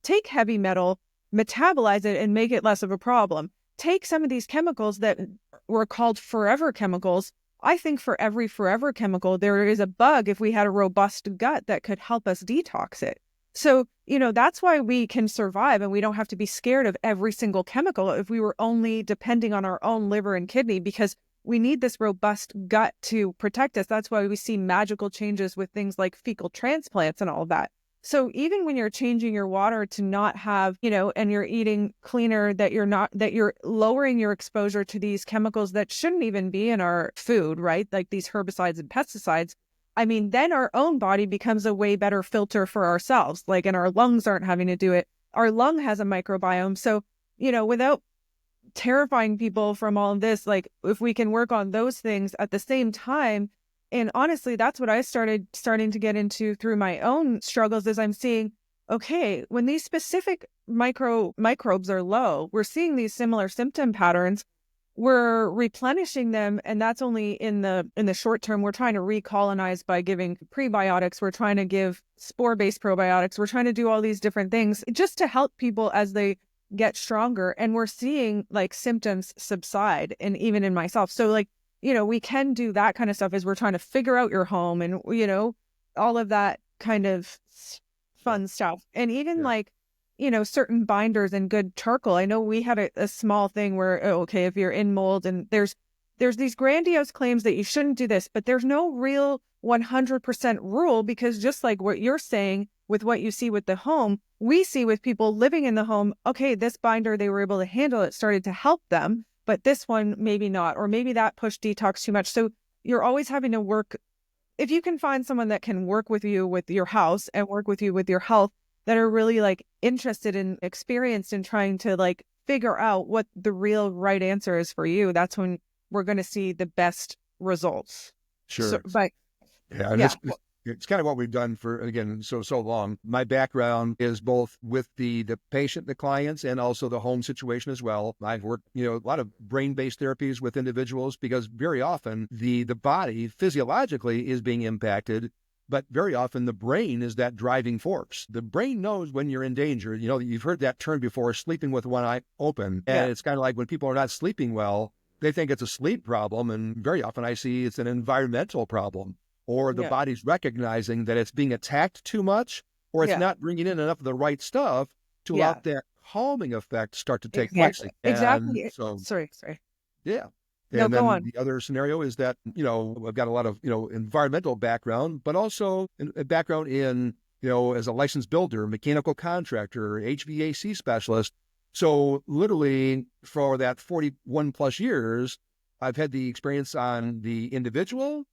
take heavy metal, metabolize it and make it less of a problem, take some of these chemicals that were called forever chemicals. I think for every forever chemical, there is a bug, if we had a robust gut, that could help us detox it. So, that's why we can survive and we don't have to be scared of every single chemical if we were only depending on our own liver and kidney, because we need this robust gut to protect us. That's why we see magical changes with things like fecal transplants and all of that. So even when you're changing your water to not have, and you're eating cleaner, that you're lowering your exposure to these chemicals that shouldn't even be in our food, right? Like these herbicides and pesticides. I mean, then our own body becomes a way better filter for ourselves. Like, and our lungs aren't having to do it. Our lung has a microbiome. So, without terrifying people from all of this, like if we can work on those things at the same time. And honestly, that's what I starting to get into through my own struggles, is I'm seeing, okay, when these specific microbes are low, we're seeing these similar symptom patterns. We're replenishing them, and that's only in the short term. We're trying to recolonize by giving prebiotics. We're trying to give spore-based probiotics. We're trying to do all these different things just to help people as they get stronger. And we're seeing like symptoms subside, and even in myself. So like, we can do that kind of stuff as we're trying to figure out your home and, all of that kind of fun stuff. And even like, certain binders and good charcoal. I know we had a small thing where, okay, if you're in mold, and there's these grandiose claims that you shouldn't do this, but there's no real 100% rule, because just like what you're saying with what you see with the home, we see with people living in the home, okay, this binder, they were able to handle it, started to help them. But this one, maybe not, or maybe that pushed detox too much. So you're always having to work. If you can find someone that can work with you with your house and work with you with your health, that are really like interested and experienced in trying to like figure out what the real right answer is for you, that's when we're going to see the best results. Sure. So, but yeah, and yeah, it's kind of what we've done for, again, so long. My background is both with the patient, the clients, and also the home situation as well. I've worked, a lot of brain-based therapies with individuals, because very often the body physiologically is being impacted, but very often the brain is that driving force. The brain knows when you're in danger. You've heard that term before, sleeping with one eye open. And It's kind of like when people are not sleeping well, they think it's a sleep problem. And very often I see it's an environmental problem, or the body's recognizing that it's being attacked too much, or it's not bringing in enough of the right stuff to allow that calming effect start to take place. Exactly. So, sorry. yeah. No, And go then on. the other scenario is that, I've got a lot of, environmental background, but also a background in, as a licensed builder, mechanical contractor, HVAC specialist. So literally for that 41 plus years, I've had the experience on the individual,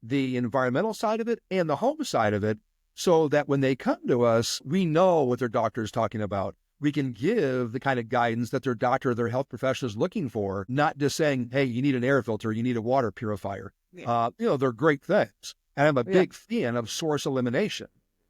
the environmental side of it, and the home side of it, so that when they come to us, we know what their doctor is talking about. we can give the kind of guidance that their doctor or their health professional is looking for, not just saying, hey, you need an air filter, you need a water purifier. Yeah. They're great things. And I'm a Yeah. big fan of source elimination.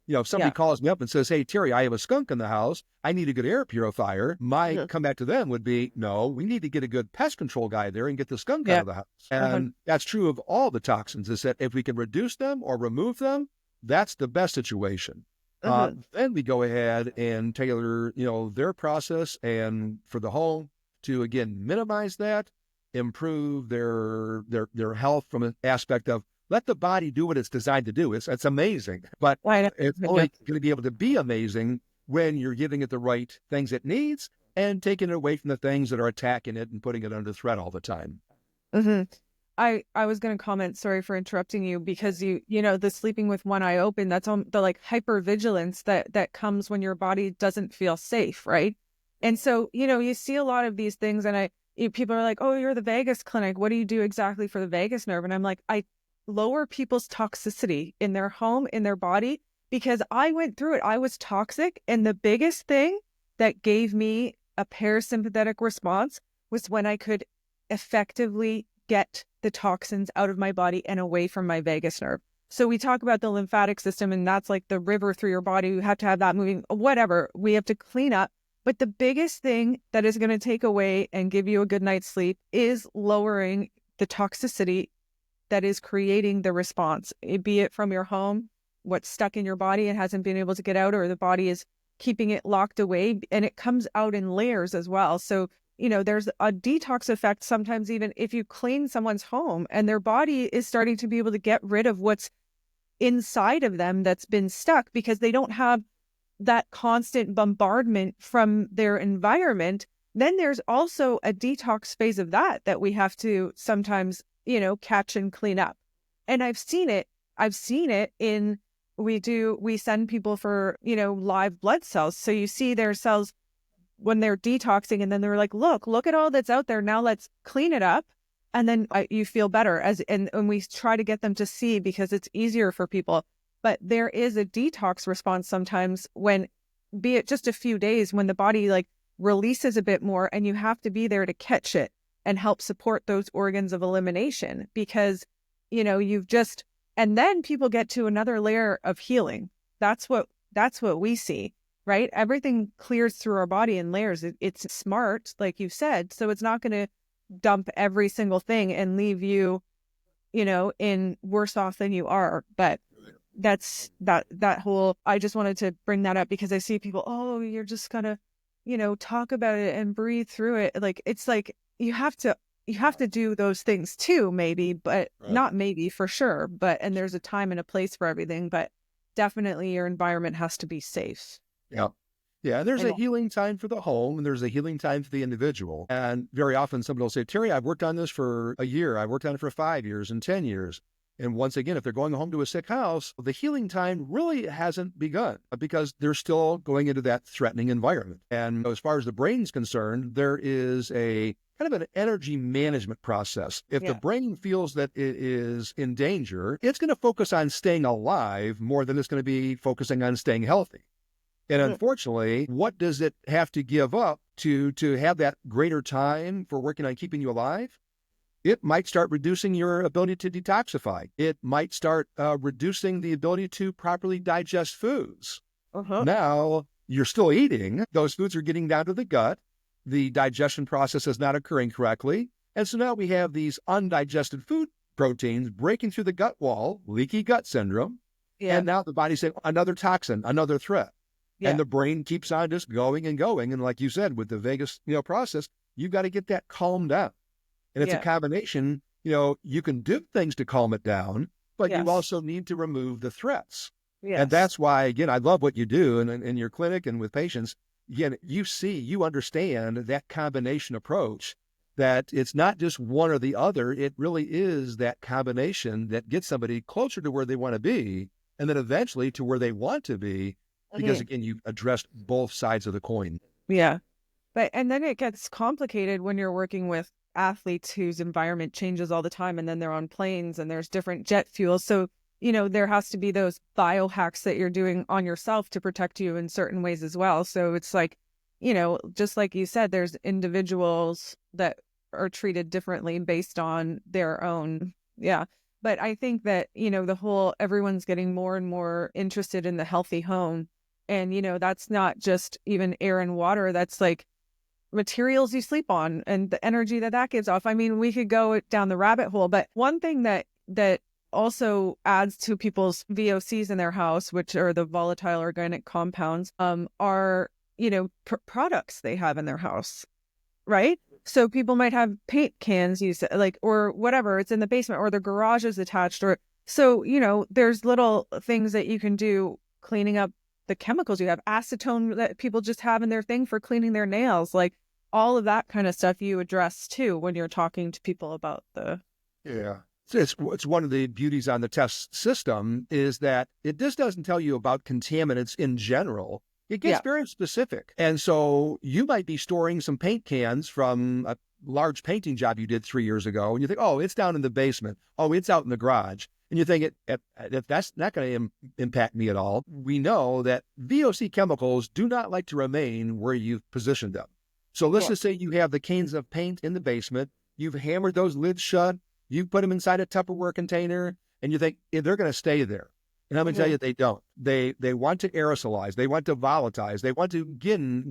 If somebody Yeah. calls me up and says, hey, Terry, I have a skunk in the house, I need a good air purifier, my Mhm. comeback to them would be, no, we need to get a good pest control guy there and get the skunk out Yeah. of the house. Uh-huh. And that's true of all the toxins, is that if we can reduce them or remove them, that's the best situation. Uh-huh. Then we go ahead and tailor, their process and for the home to, again, minimize that, improve their health from an aspect of let the body do what it's designed to do. It's amazing, but Why not? it's only going to be able to be amazing when you're giving it the right things it needs and taking it away from the things that are attacking it and putting it under threat all the time. Mm-hmm. I was going to comment, sorry for interrupting you, because the sleeping with one eye open, that's on the like hypervigilance that comes when your body doesn't feel safe, right? And so, you see a lot of these things and people are like, oh, you're the vagus clinic. What do you do exactly for the vagus nerve? And I'm like, I lower people's toxicity in their home, in their body, because I went through it. I was toxic. And the biggest thing that gave me a parasympathetic response was when I could effectively get the toxins out of my body and away from my vagus nerve. So we talk about the lymphatic system, and that's like the river through your body. You have to have that moving, whatever. We have to clean up. But the biggest thing that is going to take away and give you a good night's sleep is lowering the toxicity that is creating the response, be it from your home, what's stuck in your body and hasn't been able to get out, or the body is keeping it locked away, and it comes out in layers as well. So, there's a detox effect sometimes, even if you clean someone's home and their body is starting to be able to get rid of what's inside of them that's been stuck because they don't have that constant bombardment from their environment. Then there's also a detox phase of that we have to sometimes catch and clean up. And I've seen it in, we send people for, live blood cells. So you see their cells when they're detoxing, and then they're like, look at all that's out there. Now let's clean it up. And then you feel better and we try to get them to see, because it's easier for people. But there is a detox response sometimes when, be it just a few days, when the body like releases a bit more, and you have to be there to catch it and help support those organs of elimination, because, and then people get to another layer of healing. That's what we see, right? Everything clears through our body in layers. It's smart, like you said, so it's not going to dump every single thing and leave you, in worse off than you are. But that's that whole, I just wanted to bring that up because I see people, oh, you're just gonna, talk about it and breathe through it. Like, it's like, you have to do those things too, maybe, but Right. not maybe, for sure. But, and there's a time and a place for everything, but definitely your environment has to be safe. Yeah. Yeah, there's And a healing time for the home, and there's a healing time for the individual. And very often somebody will say, Terry, I've worked on this for a year. I've worked on it for 5 years and 10 years. And once again, if they're going home to a sick house, the healing time really hasn't begun because they're still going into that threatening environment. And as far as the brain's concerned, there is a kind of an energy management process. If the brain feels that it is in danger, it's going to focus on staying alive more than it's going to be focusing on staying healthy. And unfortunately, what does it have to give up to have that greater time for working on keeping you alive? It might start reducing your ability to detoxify. It might start reducing the ability to properly digest foods. Now, you're still eating. Those foods are getting down to the gut. The digestion process is not occurring correctly. And so now we have these undigested food proteins breaking through the gut wall, leaky gut syndrome. And now the body's saying, another toxin, another threat. And the brain keeps on just going and going. And like you said, with the vagus process, you've got to get that calmed down. And it's a combination, you can do things to calm it down, but you also need to remove the threats. And that's why, again, I love what you do in your clinic and with patients. Again, you understand that combination approach, that it's not just one or the other. It really is that combination that gets somebody closer to where they want to be, and then eventually to where they want to be, because again, you addressed both sides of the coin. Yeah. But, and then it gets complicated when you're working with athletes whose environment changes all the time, and then they're on planes and there's different jet fuels. So, there has to be those biohacks that you're doing on yourself to protect you in certain ways as well. So it's like, just like you said, there's individuals that are treated differently based on their own. Yeah. But I think that, everyone's getting more and more interested in the healthy home. And, that's not just even air and water. That's like materials you sleep on and the energy that gives off. I mean, we could go down the rabbit hole, but one thing that also adds to people's VOCs in their house, which are the volatile organic compounds, are, products they have in their house, right? So people might have paint cans used, like, or whatever, it's in the basement or the garage is attached, or so, there's little things that you can do cleaning up the chemicals. You have acetone that people just have in their thing for cleaning their nails, like all of that kind of stuff you address too when you're talking to people about the. Yeah. It's one of the beauties on the test system is that it just doesn't tell you about contaminants in general. It gets very specific. And so you might be storing some paint cans from a large painting job you did 3 years ago, and you think, oh, it's down in the basement. Oh, it's out in the garage. And you think if that's not going to impact me at all. We know that VOC chemicals do not like to remain where you've positioned them. So let's just say you have the cans of paint in the basement. You've hammered those lids shut. You put them inside a Tupperware container, and you think they're going to stay there. And I'm going to tell you, they don't. They want to aerosolize. They want to volatilize. They want to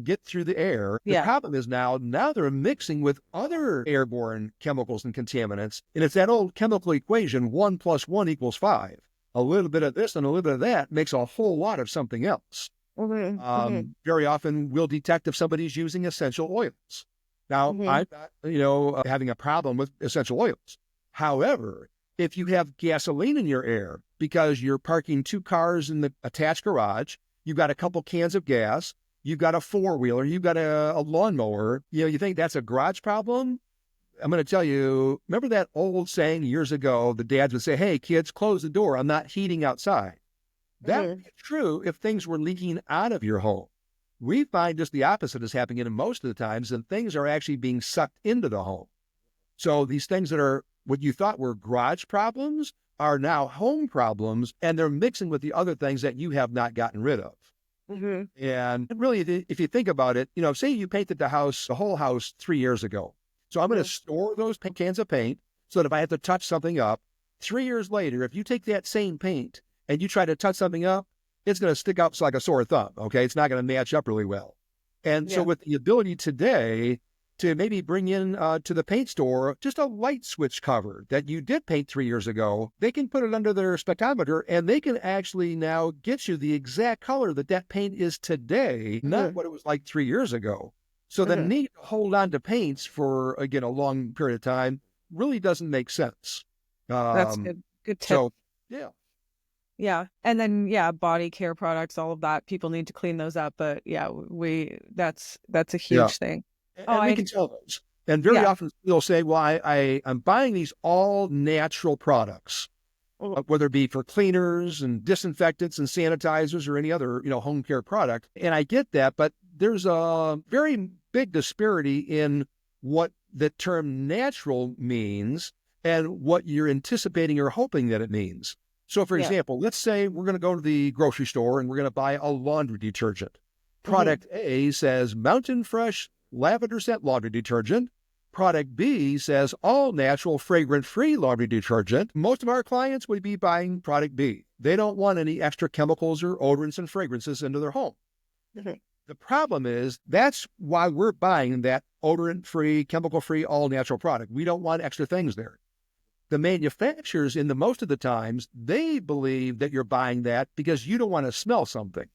get through the air. The problem is now they're mixing with other airborne chemicals and contaminants. And it's that old chemical equation, 1 + 1 = 5. A little bit of this and a little bit of that makes a whole lot of something else. Very often we'll detect if somebody's using essential oils. Now, I'm not, having a problem with essential oils. However, if you have gasoline in your air because you're parking 2 cars in the attached garage, you've got a couple cans of gas, you've got a 4-wheeler, you've got a lawnmower, you think that's a garage problem? I'm going to tell you, remember that old saying years ago, the dads would say, hey, kids, close the door. I'm not heating outside. That would be true if things were leaking out of your home. We find just the opposite is happening in most of the times, and things are actually being sucked into the home. So these things that are what you thought were garage problems are now home problems, and they're mixing with the other things that you have not gotten rid of. And really, if you think about it, say you painted the whole house 3 years ago. So I'm going to store those cans of paint so that if I have to touch something up, 3 years later, if you take that same paint and you try to touch something up, it's going to stick out like a sore thumb, okay? It's not going to match up really well. And so with the ability today to maybe bring in to the paint store just a light switch cover that you did paint 3 years ago, they can put it under their spectrometer and they can actually now get you the exact color that paint is today, not what it was like 3 years ago. So the need to hold on to paints for, again, a long period of time really doesn't make sense. That's good. Good tip. So, yeah. And then, body care products, all of that, people need to clean those up. But that's a huge thing. And we can tell those. And very often they'll say, well, I'm buying these all natural products, whether it be for cleaners and disinfectants and sanitizers or any other, home care product. And I get that, but there's a very big disparity in what the term natural means and what you're anticipating or hoping that it means. So for example, let's say we're going to go to the grocery store and we're going to buy a laundry detergent. Product A says Mountain Fresh lavender scent laundry detergent. Product B says all natural fragrance-free laundry detergent. Most of our clients would be buying product B. They don't want any extra chemicals or odorants and fragrances into their home. The problem is that's why we're buying that odorant-free, chemical-free, all-natural product. We don't want extra things there. The manufacturers, most of the times, they believe that you're buying that because you don't want to smell something.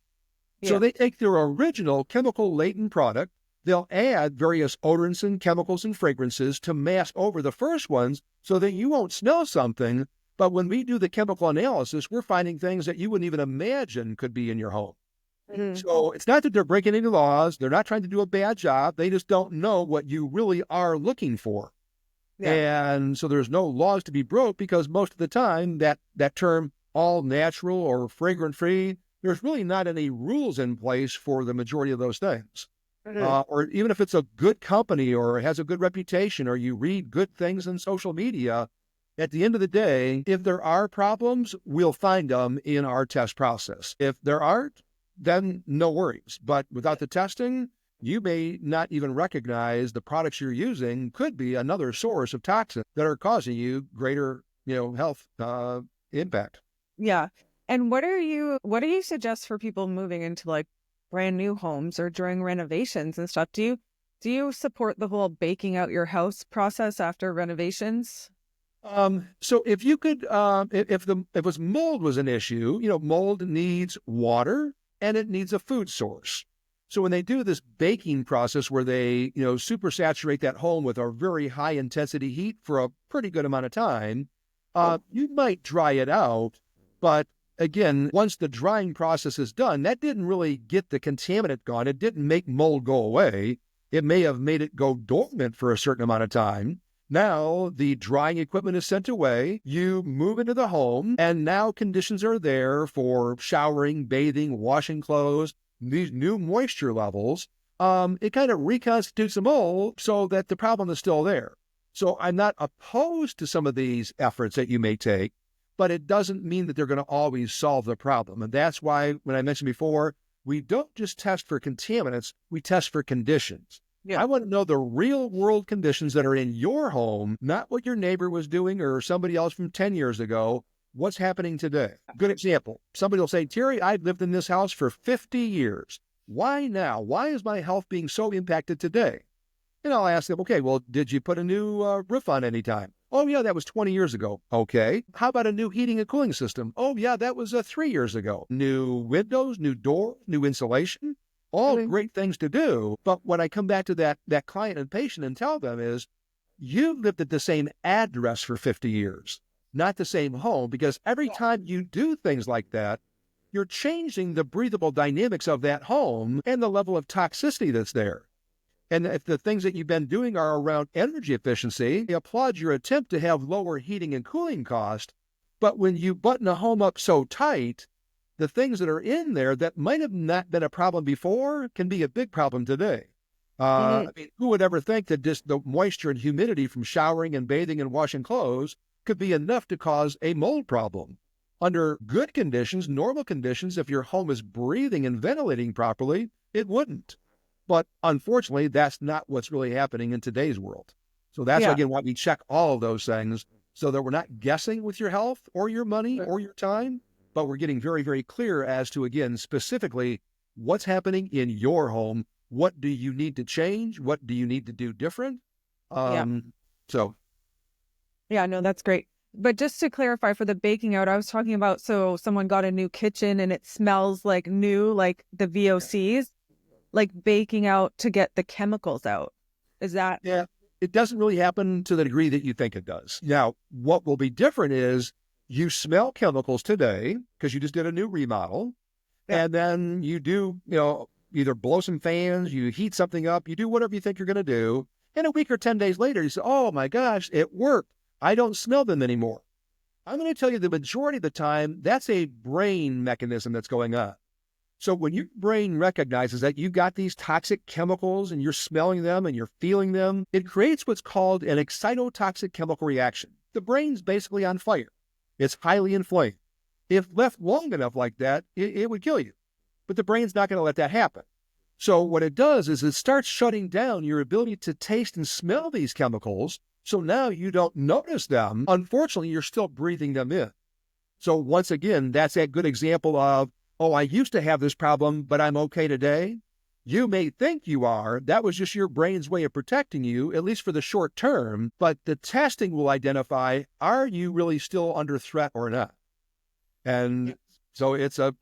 So they take their original chemical-laden product, they'll add various odorants and chemicals and fragrances to mask over the first ones so that you won't smell something. But when we do the chemical analysis, we're finding things that you wouldn't even imagine could be in your home. So it's not that they're breaking any laws. They're not trying to do a bad job. They just don't know what you really are looking for. And so there's no laws to be broke because most of the time that term all natural or fragrant free, there's really not any rules in place for the majority of those things. Or even if it's a good company or has a good reputation or you read good things in social media, at the end of the day, if there are problems, we'll find them in our test process. If there aren't, then no worries. But without the testing, you may not even recognize the products you're using could be another source of toxins that are causing you greater, health impact. Yeah. And what do you suggest for people moving into like brand new homes or during renovations and stuff? Do you support the whole baking out your house process after renovations? So if you could, if mold was an issue, mold needs water and it needs a food source. So when they do this baking process where they, super saturate that home with a very high intensity heat for a pretty good amount of time, you might dry it out. But again, once the drying process is done, that didn't really get the contaminant gone. It didn't make mold go away. It may have made it go dormant for a certain amount of time. Now the drying equipment is sent away. You move into the home, and now conditions are there for showering, bathing, washing clothes, these new moisture levels. It kind of reconstitutes the mold so that the problem is still there. So I'm not opposed to some of these efforts that you may take, but it doesn't mean that they're going to always solve the problem. And that's why, when I mentioned before, we don't just test for contaminants, we test for conditions. Yeah. I want to know the real world conditions that are in your home, not what your neighbor was doing or somebody else from 10 years ago. What's happening today? Good example. Somebody will say, Terry, I've lived in this house for 50 years. Why now? Why is my health being so impacted today? And I'll ask them, okay, well, did you put a new roof on any time? Oh, yeah, that was 20 years ago. Okay. How about a new heating and cooling system? Oh, yeah, that was 3 years ago. New windows, new door, new insulation. All Really? great things to do. But when I come back to that client and patient and tell them is, you've lived at the same address for 50 years, not the same home, because every time you do things like that, you're changing the breathable dynamics of that home and the level of toxicity that's there. And if the things that you've been doing are around energy efficiency, I applaud your attempt to have lower heating and cooling cost. But when you button a home up so tight, the things that are in there that might have not been a problem before can be a big problem today. Hmm. I mean, who would ever think that just the moisture and humidity from showering and bathing and washing clothes could be enough to cause a mold problem? Under good conditions, normal conditions, if your home is breathing and ventilating properly, it wouldn't. But unfortunately, that's not what's really happening in today's world. So that's, Yeah. again, why we check all of those things so that we're not guessing with your health or your money or your time, but we're getting very, very clear as to, again, specifically what's happening in your home. What do you need to change? What do you need to do different? Yeah. So, Yeah, no, that's great. But just to clarify for the baking out, I was talking about so someone got a new kitchen and it smells like new, like the VOCs, like baking out to get the chemicals out. Is that? yeah, it doesn't really happen to the degree that you think it does. Now, what will be different is you smell chemicals today because you just did a new remodel. Yeah. And then you do, either blow some fans, you heat something up, you do whatever you think you're going to do. And a week or 10 days later, you say, oh my gosh, it worked. I don't smell them anymore. I'm going to tell you the majority of the time, that's a brain mechanism that's going on. So when your brain recognizes that you've got these toxic chemicals and you're smelling them and you're feeling them, it creates what's called an excitotoxic chemical reaction. The brain's basically on fire. It's highly inflamed. If left long enough like that, it would kill you. But the brain's not going to let that happen. So what it does is it starts shutting down your ability to taste and smell these chemicals. So now you don't notice them. Unfortunately, you're still breathing them in. So once again, that's a good example of, oh, I used to have this problem, but I'm okay today. You may think you are. That was just your brain's way of protecting you, at least for the short term. But the testing will identify, are you really still under threat or not? And so it's a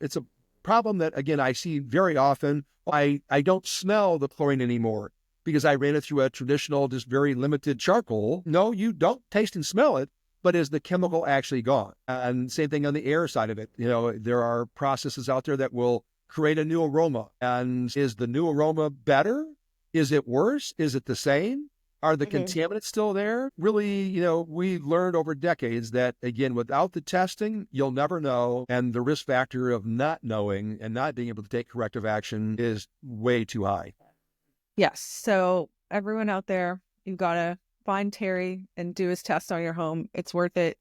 problem that, again, I see very often. I don't smell the chlorine anymore because I ran it through a traditional, just very limited charcoal. No, you don't taste and smell it, but is the chemical actually gone? And same thing on the air side of it. There are processes out there that will create a new aroma. And is the new aroma better? Is it worse? Is it the same? Are the contaminants still there? Really, we learned over decades that, again, without the testing, you'll never know. And the risk factor of not knowing and not being able to take corrective action is way too high. Yes. So everyone out there, you've got to find Terry and do his test on your home. It's worth it.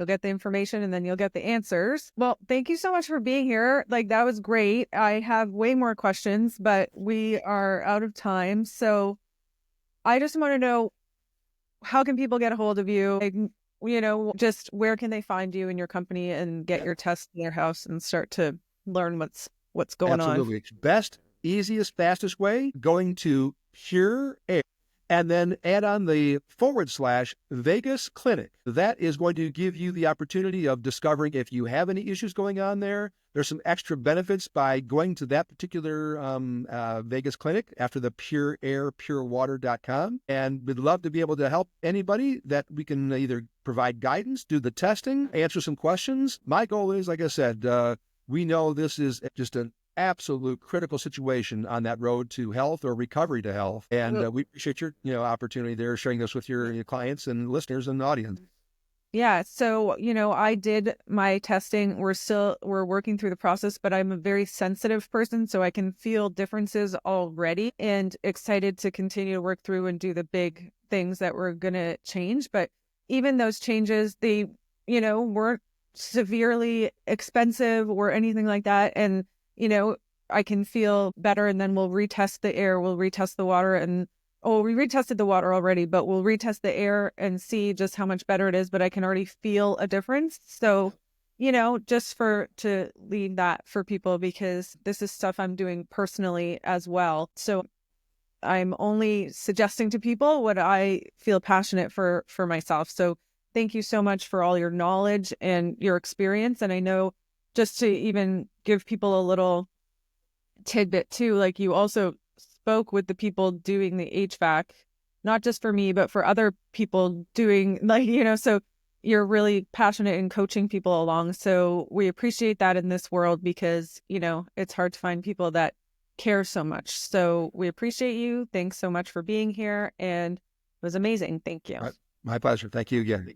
You'll get the information and then you'll get the answers. Well, thank you so much for being here. Like, that was great. I have way more questions, but we are out of time. So I just want to know, how can people get a hold of you? Like, just where can they find you in your company and get your tests in their house and start to learn what's going on? Absolutely. Best, easiest, fastest way, going to Pure Air and then add on the /Vegas Clinic. That is going to give you the opportunity of discovering if you have any issues going on there. There's some extra benefits by going to that particular Vegas Clinic after the pureairpurewater.com. And we'd love to be able to help anybody that we can either provide guidance, do the testing, answer some questions. My goal is, like I said, we know this is just an absolute critical situation on that road to health or recovery to health. And we appreciate your opportunity there, sharing this with your clients and listeners and audience. Yeah. So, I did my testing. We're working through the process, but I'm a very sensitive person, so I can feel differences already and excited to continue to work through and do the big things that we're going to change. But even those changes, they, weren't severely expensive or anything like that. And, I can feel better, and then we'll retest the air, we'll retest the water, and we retested the water already, but we'll retest the air and see just how much better it is. But I can already feel a difference. So, just to lead that for people, because this is stuff I'm doing personally as well. So I'm only suggesting to people what I feel passionate for myself. So thank you so much for all your knowledge and your experience. And I know, just to even give people a little tidbit too, like, you also spoke with the people doing the HVAC, not just for me, but for other people doing, like, so you're really passionate in coaching people along. So we appreciate that in this world, because, it's hard to find people that care so much. So we appreciate you. Thanks so much for being here. And it was amazing. Thank you. My pleasure. Thank you again.